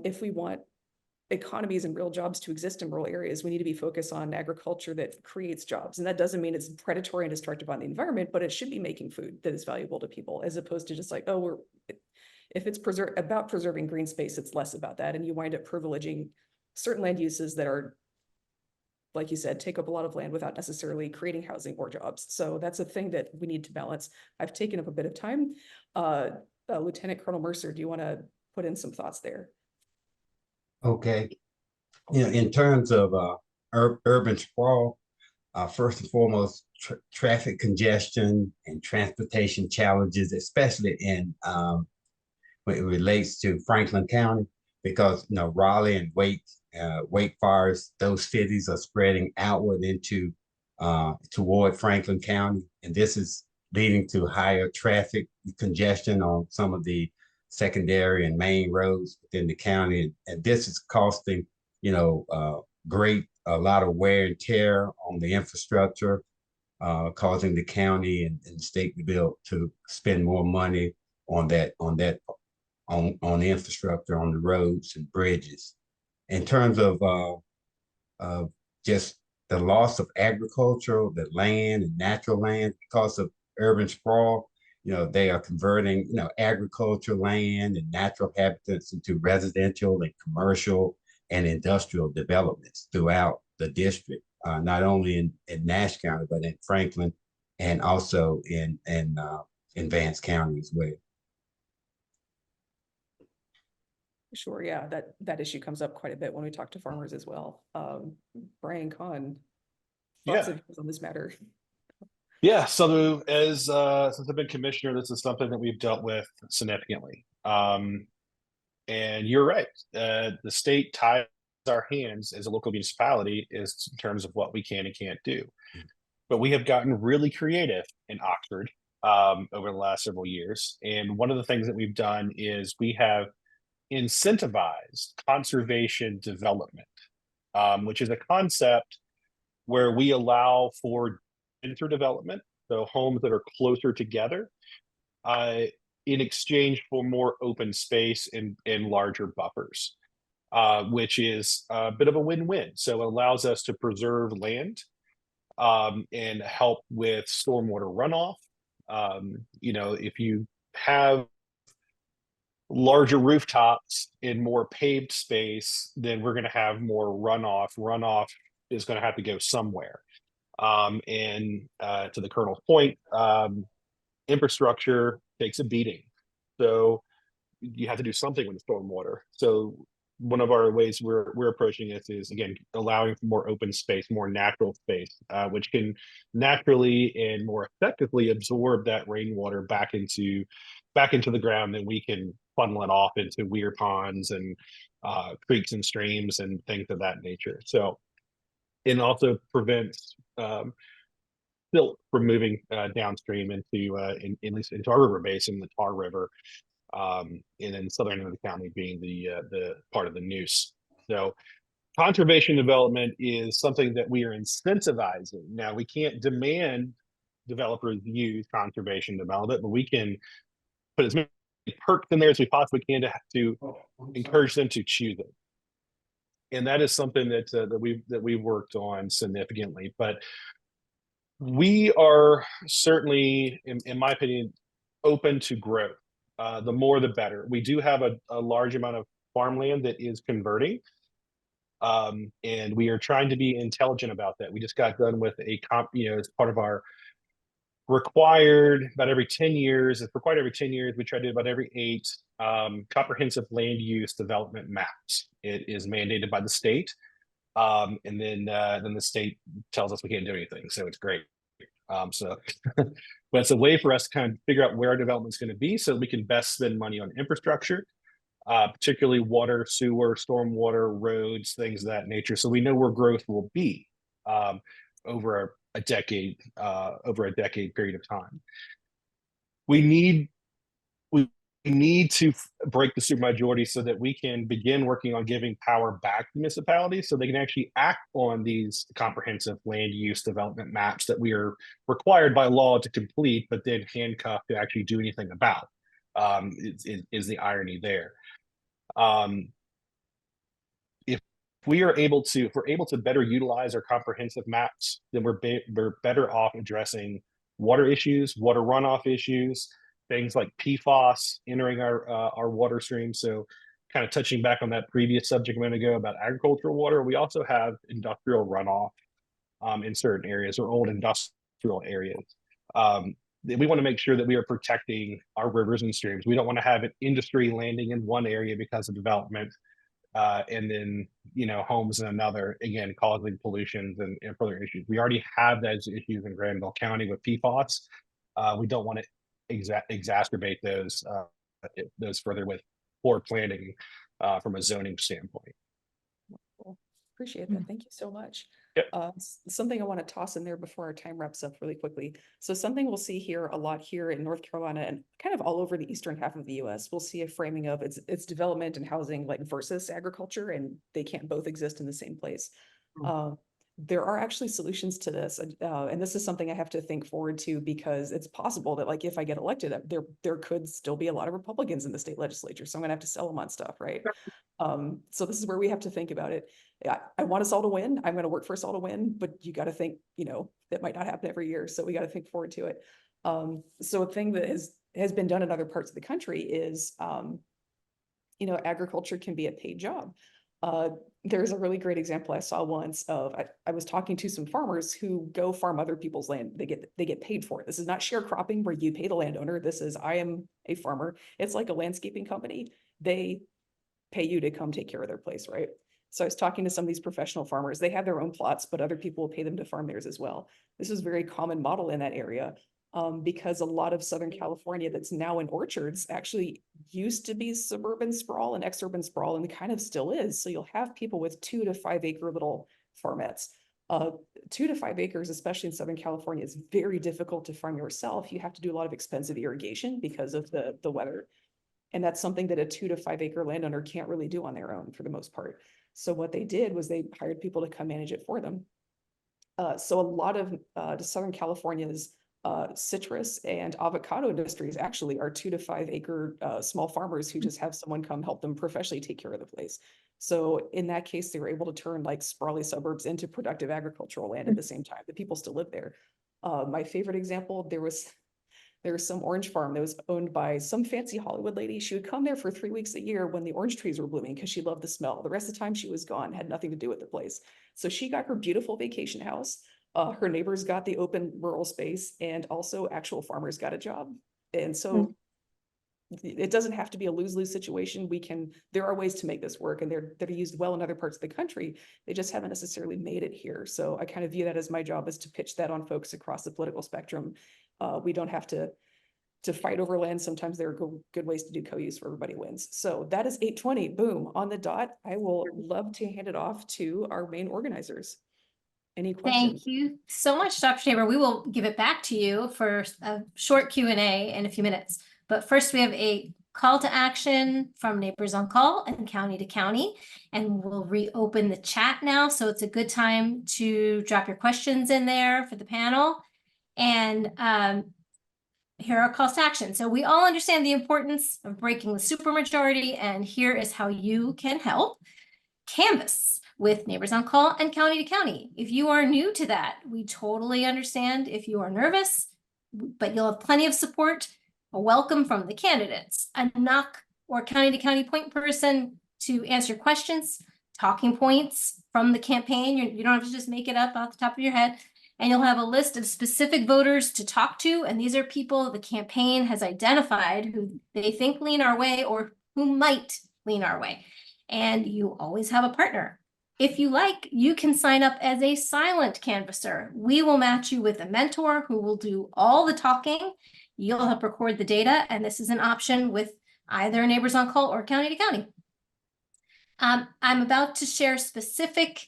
If we want economies and real jobs to exist in rural areas, we need to be focused on agriculture that creates jobs. And that doesn't mean it's predatory and destructive on the environment, but it should be making food that is valuable to people, as opposed to just like, if it's about preserving green space, it's less about that. And you wind up privileging certain land uses that are, like you said, take up a lot of land without necessarily creating housing or jobs. So that's a thing that we need to balance. I've taken up a bit of time. Lieutenant Colonel Mercer, do you want to put in some thoughts there? Okay. In terms of urban sprawl, first and foremost, traffic congestion and transportation challenges, especially when it relates to Franklin County, because Raleigh and Wake Forest, those cities are spreading outward into toward Franklin County, and this is leading to higher traffic congestion on some of the secondary and main roads within the county, and this is costing a lot of wear and tear on the infrastructure, causing the county and the state to spend more money on the infrastructure, on the roads and bridges. In terms of just the loss of agricultural, the land and natural land because of urban sprawl, they are converting, agricultural land and natural habitats into residential and commercial and industrial developments throughout the district, not only in Nash County, but in Franklin and also in Vance County as well. Sure, yeah, that issue comes up quite a bit when we talk to farmers as well. Bryan Cohn, thoughts of yours on this matter? Yeah, so since I've been commissioner, this is something that we've dealt with significantly. And you're right, the state ties our hands as a local municipality is in terms of what we can and can't do. But we have gotten really creative in Oxford over the last several years. And one of the things that we've done is we have incentivized conservation development, which is a concept where we allow for interdevelopment, so homes that are closer together, in exchange for more open space and larger buffers, which is a bit of a win-win. So it allows us to preserve land and help with stormwater runoff. If you have larger rooftops in more paved space, then we're going to have more runoff. Runoff is going to have to go somewhere. And to the Colonel's point, infrastructure takes a beating. So you have to do something with the stormwater. So one of our ways we're approaching this is, again, allowing for more open space, more natural space, which can naturally and more effectively absorb that rainwater back into the ground. Then we can funnel it off into weir ponds and creeks and streams and things of that nature. So it also prevents silt from moving downstream into at least into our river basin, the Tar River, and then southern end of the county being the part of the Neuse. So conservation development is something that we are incentivizing. Now, we can't demand developers use conservation development, but we can put as many perks in there as we possibly can to encourage them to choose it. And that is something that we've worked on significantly. But we are certainly, in my opinion, open to growth. The more, the better. We do have a large amount of farmland that is converting. And we are trying to be intelligent about that. We just got done with as part of our required about every 10 years. It's required every 10 years. We try to do about every 8 comprehensive land use development maps. It is mandated by the state. And then the state tells us we can't do anything. So it's great. But it's a way for us to kind of figure out where our development is going to be so we can best spend money on infrastructure. Particularly water, sewer, stormwater, roads, things of that nature. So we know where growth will be over a decade period of time. We need to break the supermajority so that we can begin working on giving power back to municipalities so they can actually act on these comprehensive land use development maps that we are required by law to complete, but then handcuffed to actually do anything about. Is the irony there. If we're able to better utilize our comprehensive maps, then we're better off addressing water issues, water runoff issues, things like PFAS entering our water stream. So kind of touching back on that previous subject a minute ago about agricultural water, we also have industrial runoff in certain areas or old industrial areas. We want to make sure that we are protecting our rivers and streams. We don't want to have an industry landing in one area because of development, and then homes in another, again causing pollutions and further issues. We already have those issues in Granville County with PFAS. We don't want to exacerbate those further with poor planning from a zoning standpoint. Cool. Appreciate that. Thank you so much. Yep. Something I want to toss in there before our time wraps up really quickly. So something we'll see here a lot here in North Carolina and kind of all over the eastern half of the US, we'll see a framing of its development and housing like versus agriculture, and they can't both exist in the same place. There are actually solutions to this. And this is something I have to think forward to because it's possible that like if I get elected, there could still be a lot of Republicans in the state legislature. So I'm gonna have to sell them on stuff, right? So this is where we have to think about it. I want us all to win. I'm going to work for us all to win, but you got to think, that might not happen every year. So we got to think forward to it. So a thing that has been done in other parts of the country is, agriculture can be a paid job. There's a really great example I saw once of, I was talking to some farmers who go farm other people's land. They get paid for it. This is not sharecropping where you pay the landowner. This is, I am a farmer. It's like a landscaping company. They pay you to come take care of their place, right? So I was talking to some of these professional farmers. They have their own plots, but other people will pay them to farm theirs as well. This is a very common model in that area because a lot of Southern California that's now in orchards actually used to be suburban sprawl and exurban sprawl, and it kind of still is. So you'll have people with 2 to 5 acre little farmettes. 2 to 5 acres, especially in Southern California, is very difficult to farm yourself. You have to do a lot of expensive irrigation because of the weather. And that's something that a 2 to 5 acre landowner can't really do on their own for the most part. So what they did was they hired people to come manage it for them. So a lot of Southern California's citrus and avocado industries actually are 2 to 5 acre small farmers who just have someone come help them professionally take care of the place. So in that case, they were able to turn like sprawly suburbs into productive agricultural land at the same time. The people still live there. My favorite example, there was some orange farm that was owned by some fancy Hollywood lady. She would come there for 3 weeks a year when the orange trees were blooming because she loved the smell. The rest of the time she was gone, had nothing to do with the place. So she got her beautiful vacation house. Her neighbors got the open rural space, and also actual farmers got a job. And so it doesn't have to be a lose-lose situation. There are ways to make this work, and they're used well in other parts of the country. They just haven't necessarily made it here. So I kind of view that as my job, is to pitch that on folks across the political spectrum. We don't have to fight over land. Sometimes there are good ways to do co-use where everybody wins. So that is 8:20, boom, on the dot. I will love to hand it off to our main organizers. Any questions? Thank you so much, Dr. Tabor. We will give it back to you for a short Q&A in a few minutes. But first, we have a call to action from Neighbors on Call and county to county. And we'll reopen the chat now. So it's a good time to drop your questions in there for the panel. And here are calls to action. So we all understand the importance of breaking the supermajority, and here is how you can help. Canvas with Neighbors on Call and county to county. If you are new to that, we totally understand if you are nervous, but you'll have plenty of support, a welcome from the candidates, a knock or county to county point person to answer questions, talking points from the campaign. You don't have to just make it up off the top of your head. And you'll have a list of specific voters to talk to. And these are people the campaign has identified who they think lean our way or who might lean our way. And you always have a partner. If you like, you can sign up as a silent canvasser. We will match you with a mentor who will do all the talking. You'll help record the data. And this is an option with either Neighbors on Call or county to county. I'm about to share specific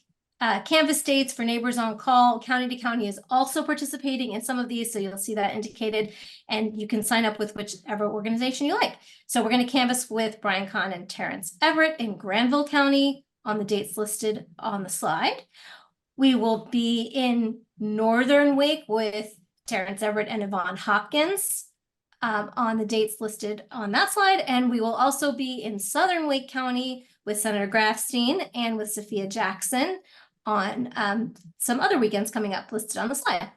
Canvas dates for Neighbors on Call. County to county is also participating in some of these, so you'll see that indicated, and you can sign up with whichever organization you like. So we're going to canvas with Bryan Cohn and Terrence Everett in Granville County on the dates listed on the slide. We will be in Northern Wake with Terrence Everett and Yvonne Hopkins on the dates listed on that slide, and we will also be in Southern Wake County with Senator Grafstein and with Sophia Jackson on some other weekends coming up listed on the slide.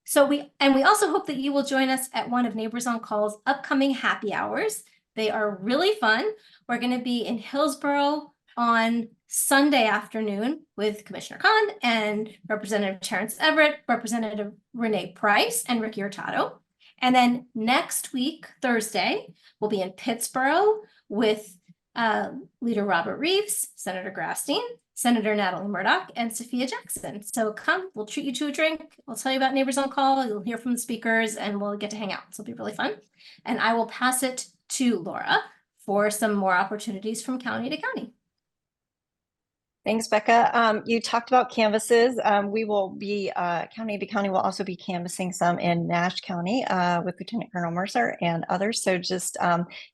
So we also hope that you will join us at one of Neighbors on Call's upcoming happy hours. They are really fun. We're going to be in Hillsborough on Sunday afternoon with Commissioner Cohn and Representative Terrence Everett, Representative Renee Price, and Ricky Hurtado. And then next week, Thursday, we'll be in Pittsburgh with Leader Robert Reeves, Senator Grafstein, Senator Natalie Murdoch, and Sophia Jackson. So come, we'll treat you to a drink. We'll tell you about Neighbors on Call. You'll hear from the speakers and we'll get to hang out. So it'll be really fun. And I will pass it to Laura for some more opportunities from county to county. Thanks, Becca. You talked about canvases. We will be, county to county will also be canvassing some in Nash County with Lieutenant Colonel Mercer and others. So just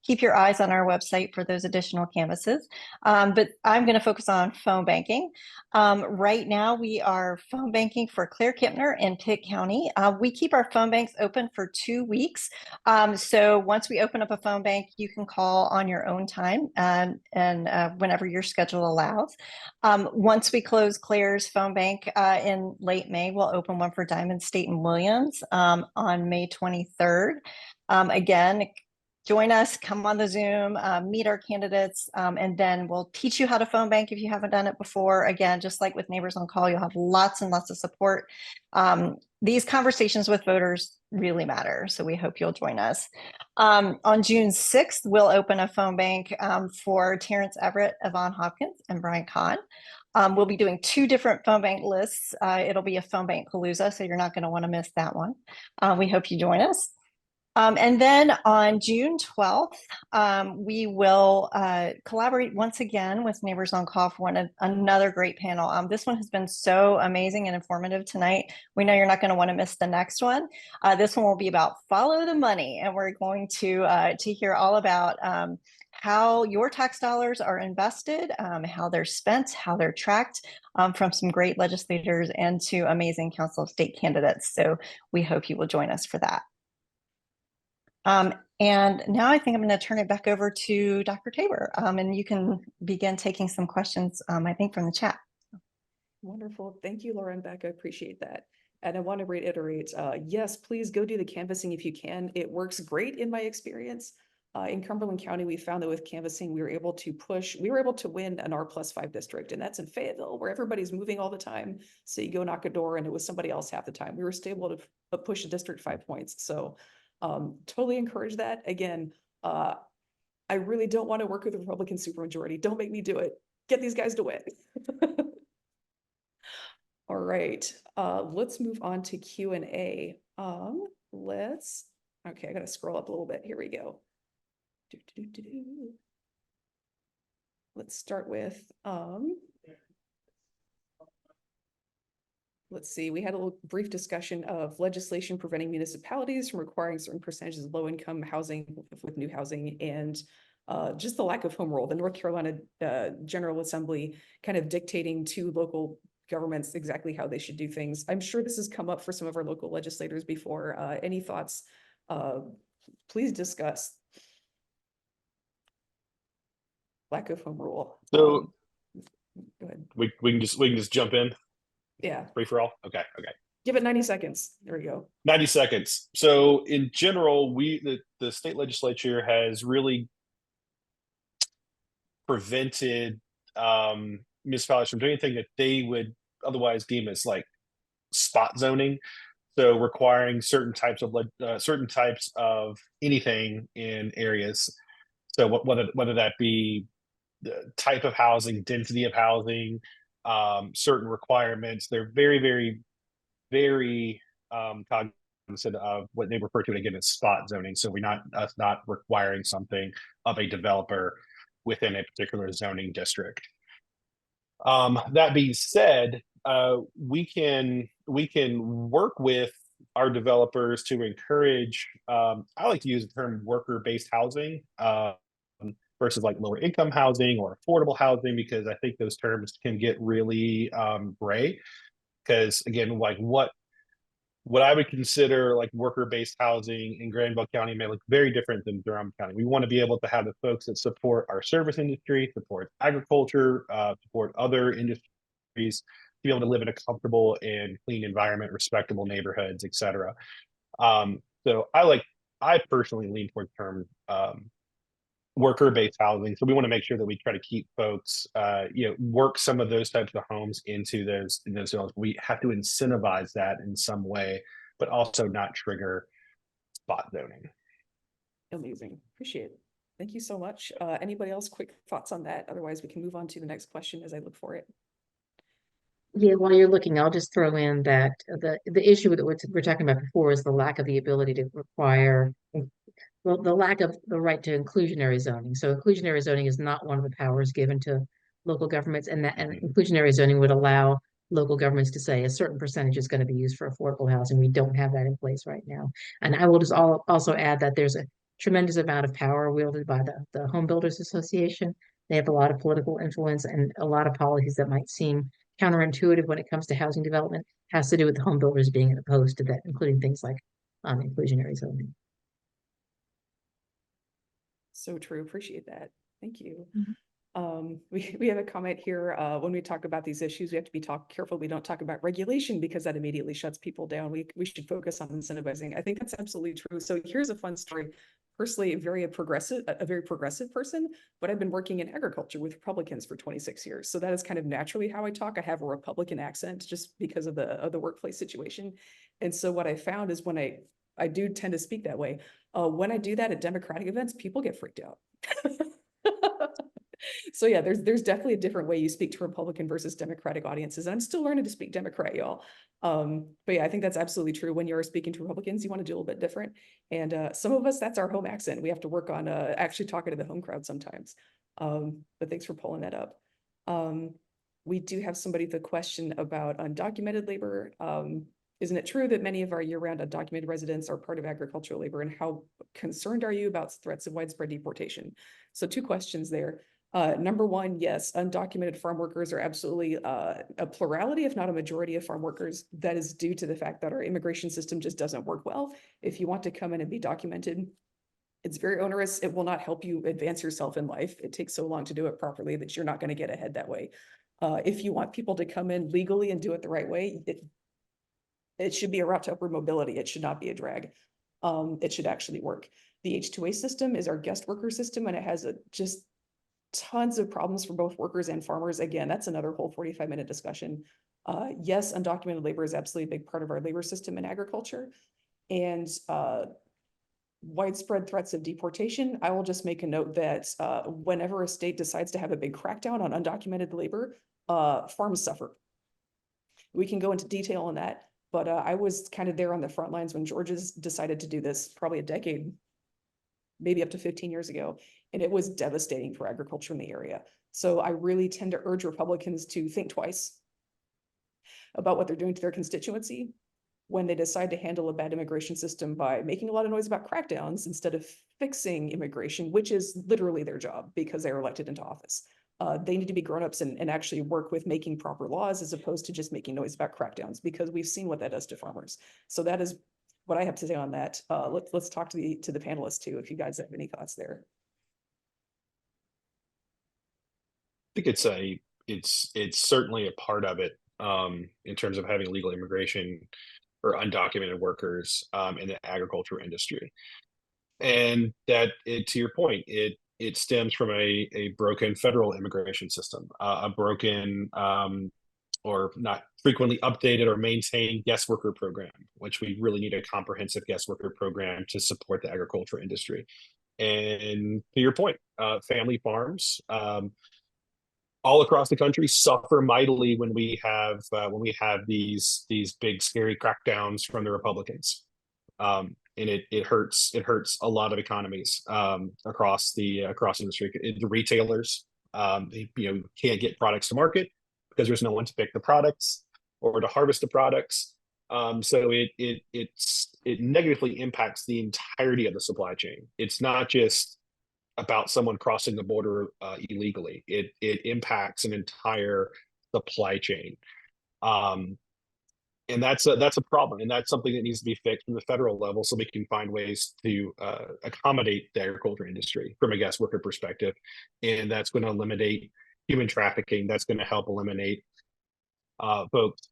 keep your eyes on our website for those additional canvases. But I'm going to focus on phone banking. Right now, we are phone banking for Claire Kempner in Pitt County. We keep our phone banks open for 2 weeks. So once we open up a phone bank, you can call on your own time and whenever your schedule allows. Once we close Claire's phone bank in late May, we'll open one for Diamond, State, and Williams on May 23rd. Again, join us, come on the Zoom, meet our candidates, and then we'll teach you how to phone bank if you haven't done it before. Again, just like with Neighbors on Call, you'll have lots and lots of support. These conversations with voters really matter, so we hope you'll join us. On June 6th, we'll open a phone bank for Terrence Everett, Yvonne Hopkins, and Bryan Cohn. We'll be doing 2 different phone bank lists. It'll be a phone bank palooza, so you're not going to want to miss that one. We hope you join us. And then on June 12th, we will collaborate once again with Neighbors on Call for another great panel. This one has been so amazing and informative tonight. We know you're not going to want to miss the next one. This one will be about follow the money, and we're going to hear all about how your tax dollars are invested, how they're spent, how they're tracked from some great legislators and to amazing Council of State candidates. So we hope you will join us for that. And now I think I'm going to turn it back over to Dr. Tabor, and you can begin taking some questions, I think, from the chat. Wonderful. Thank you, Laura and Becca. Appreciate that. And I want to reiterate, yes, please go do the canvassing if you can. It works great in my experience. In Cumberland County, we found that with canvassing, we were able to win an R+5 district, and that's in Fayetteville, where everybody's moving all the time. So you go knock a door and it was somebody else half the time. We were still able to push a district 5 points. So totally encourage that. Again, I really don't want to work with a Republican supermajority. Don't make me do it. Get these guys to win. All right, let's move on to Q&A. Okay, I gotta scroll up a little bit. Here we go. Let's start with, let's see, we had a little brief discussion of legislation preventing municipalities from requiring certain percentages of low-income housing with new housing, and just the lack of home rule. The North Carolina General Assembly kind of dictating to local governments exactly how they should do things. I'm sure this has come up for some of our local legislators before. Any thoughts? Please discuss. Lack of home rule. So Go ahead. we can just jump in. Yeah, Free for all. Okay. give it 90 seconds. There we go. 90 seconds. So in general, the state legislature has really prevented municipalities from doing anything that they would otherwise deem as like spot zoning. So requiring certain types of anything in areas. So whether that be the type of housing, density of housing, certain requirements, they're very, very, very cognizant of what they refer to again as spot zoning. So we're not requiring something of a developer within a particular zoning district. That being said, we can work with our developers to encourage. I like to use the term worker-based housing versus like lower income housing or affordable housing, because I think those terms can get really gray. Because again, like what I would consider like worker-based housing in Granville County may look very different than Durham County. We want to be able to have the folks that support our service industry, support agriculture, support other industries, to be able to live in a comfortable and clean environment, respectable neighborhoods, et cetera. So I personally lean toward the term worker-based housing. So we want to make sure that we try to keep folks, work some of those types of homes into those zones. We have to incentivize that in some way, but also not trigger spot zoning. Amazing. Appreciate it. Thank you so much. Anybody else quick thoughts on that? Otherwise, we can move on to the next question as I look for it. Yeah, while you're looking, I'll just throw in that the issue that we're talking about before is the lack of the ability to require, well, the lack of the right to inclusionary zoning. So inclusionary zoning is not one of the powers given to local governments, and inclusionary zoning would allow local governments to say a certain percentage is going to be used for affordable housing. We don't have that in place right now. And I will just also add that there's a tremendous amount of power wielded by the Home Builders Association. They have a lot of political influence, and a lot of policies that might seem counterintuitive when it comes to housing development has to do with the home builders being opposed to that, including things like inclusionary zoning. So true. Appreciate that. Thank you. Mm-hmm. We have a comment here. When we talk about these issues, we have to be careful. We don't talk about regulation because that immediately shuts people down. We should focus on incentivizing. I think that's absolutely true. So here's a fun story. Personally, a very progressive person, but I've been working in agriculture with Republicans for 26 years. So that is kind of naturally how I talk. I have a Republican accent just because of the workplace situation. And so what I found is when I do tend to speak that way. When I do that at Democratic events, people get freaked out. So yeah, there's definitely a different way you speak to Republican versus Democratic audiences. And I'm still learning to speak Democrat, y'all. But yeah, I think that's absolutely true. When you're speaking to Republicans, you want to do a little bit different. And some of us, that's our home accent. We have to work on actually talking to the home crowd sometimes. But thanks for pulling that up. We do have somebody with a question about undocumented labor. Isn't it true that many of our year-round undocumented residents are part of agricultural labor, and how concerned are you about threats of widespread deportation? So 2 questions there. Number one, yes, undocumented farm workers are absolutely a plurality, if not a majority of farm workers. That is due to the fact that our immigration system just doesn't work well. If you want to come in and be documented, it's very onerous. It will not help you advance yourself in life. It takes so long to do it properly that you're not going to get ahead that way. If you want people to come in legally and do it the right way, it should be a route to upward mobility. It should not be a drag. It should actually work. The H-2A system is our guest worker system, and it has just tons of problems for both workers and farmers. Again, that's another whole 45-minute discussion. Yes, undocumented labor is absolutely a big part of our labor system in agriculture. And widespread threats of deportation, I will just make a note that whenever a state decides to have a big crackdown on undocumented labor, farms suffer. We can go into detail on that. But I was kind of there on the front lines when Georgia's decided to do this probably a decade, maybe up to 15 years ago. And it was devastating for agriculture in the area. So I really tend to urge Republicans to think twice about what they're doing to their constituency when they decide to handle a bad immigration system by making a lot of noise about crackdowns instead of fixing immigration, which is literally their job because they are elected into office. They need to be grown-ups and actually work with making proper laws as opposed to just making noise about crackdowns, because we've seen what that does to farmers. So that is what I have to say on that. Let's talk to the panelists too, if you guys have any thoughts there. I think it's certainly a part of it in terms of having legal immigration or undocumented workers in the agriculture industry. And that, to your point, it stems from a broken federal immigration system, a broken or not frequently updated or maintained guest worker program, which we really need a comprehensive guest worker program to support the agriculture industry. And to your point, family farms all across the country suffer mightily when we have these big scary crackdowns from the Republicans. And it hurts a lot of economies across the industry. The retailers, they, can't get products to market because there's no one to pick the products or to harvest the products. So it negatively impacts the entirety of the supply chain. It's not just about someone crossing the border illegally. It impacts an entire supply chain. And that's a problem, and that's something that needs to be fixed from the federal level so we can find ways to accommodate the agriculture industry from a guest worker perspective. And that's going to eliminate human trafficking. That's going to help eliminate folks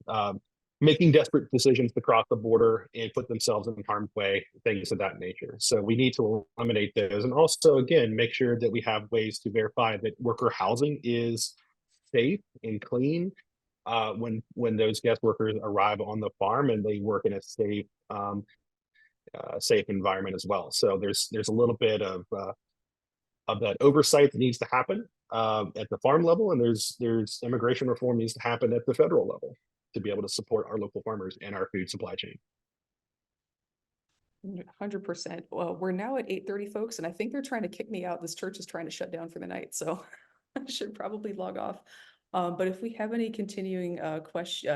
making desperate decisions to cross the border and put themselves in harm's way, things of that nature. So we need to eliminate those, and also, again, make sure that we have ways to verify that worker housing is safe and clean when those guest workers arrive on the farm, and they work in a safe environment as well. So there's a little bit of that oversight that needs to happen at the farm level, and there's immigration reform needs to happen at the federal level to be able to support our local farmers and our food supply chain. 100%. Well, we're now at 8:30, folks, and I think they're trying to kick me out. This church is trying to shut down for the night, so I should probably log off. But if we have any continuing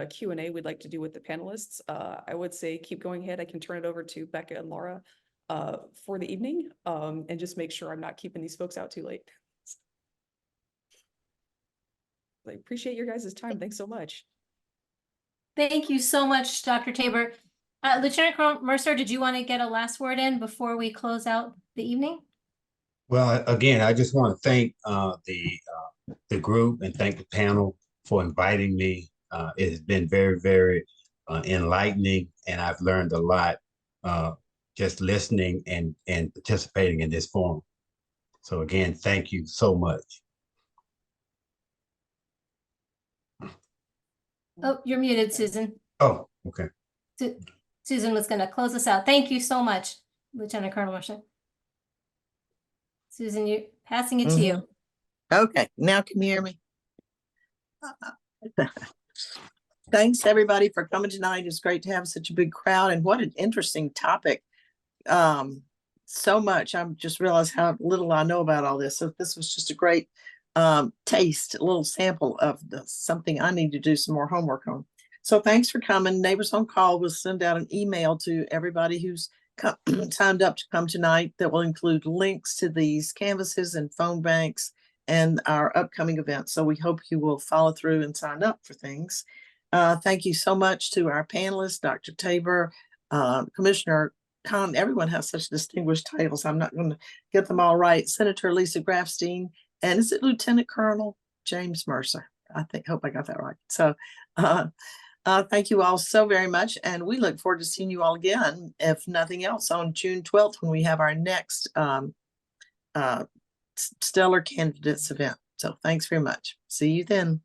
Q&A we'd like to do with the panelists, I would say keep going ahead. I can turn it over to Becca and Laura for the evening, and just make sure I'm not keeping these folks out too late. I appreciate your guys' time. Thanks so much. Thank you so much, Dr. Tabor. Lieutenant Colonel Mercer, did you want to get a last word in before we close out the evening? Well, again, I just want to thank the group and thank the panel for inviting me. It has been very, very enlightening, and I've learned a lot just listening and participating in this forum. So again, thank you so much. Oh, you're muted, Susan. Oh, okay. Susan was going to close us out. Thank you so much, Lieutenant Colonel Mercer. Susan, you're passing it to you. Okay, now can you hear me? Thanks everybody for coming tonight. It's great to have such a big crowd, and what an interesting topic. So much. I just realized how little I know about all this. So this was just a great taste, a little sample of something I need to do some more homework on. So thanks for coming. Neighbors on Call will send out an email to everybody who's signed up to come tonight that will include links to these canvases and phone banks and our upcoming events. So we hope you will follow through and sign up for things. Thank you so much to our panelists, Dr. Tabor, Commissioner Cohn. Everyone has such distinguished titles. I'm not going to get them all right. Senator Lisa Grafstein, and is it Lieutenant Colonel James Mercer? Hope I got that right. So thank you all so very much. And we look forward to seeing you all again, if nothing else, on June 12th, when we have our next Stellar Candidates event. So thanks very much. See you then.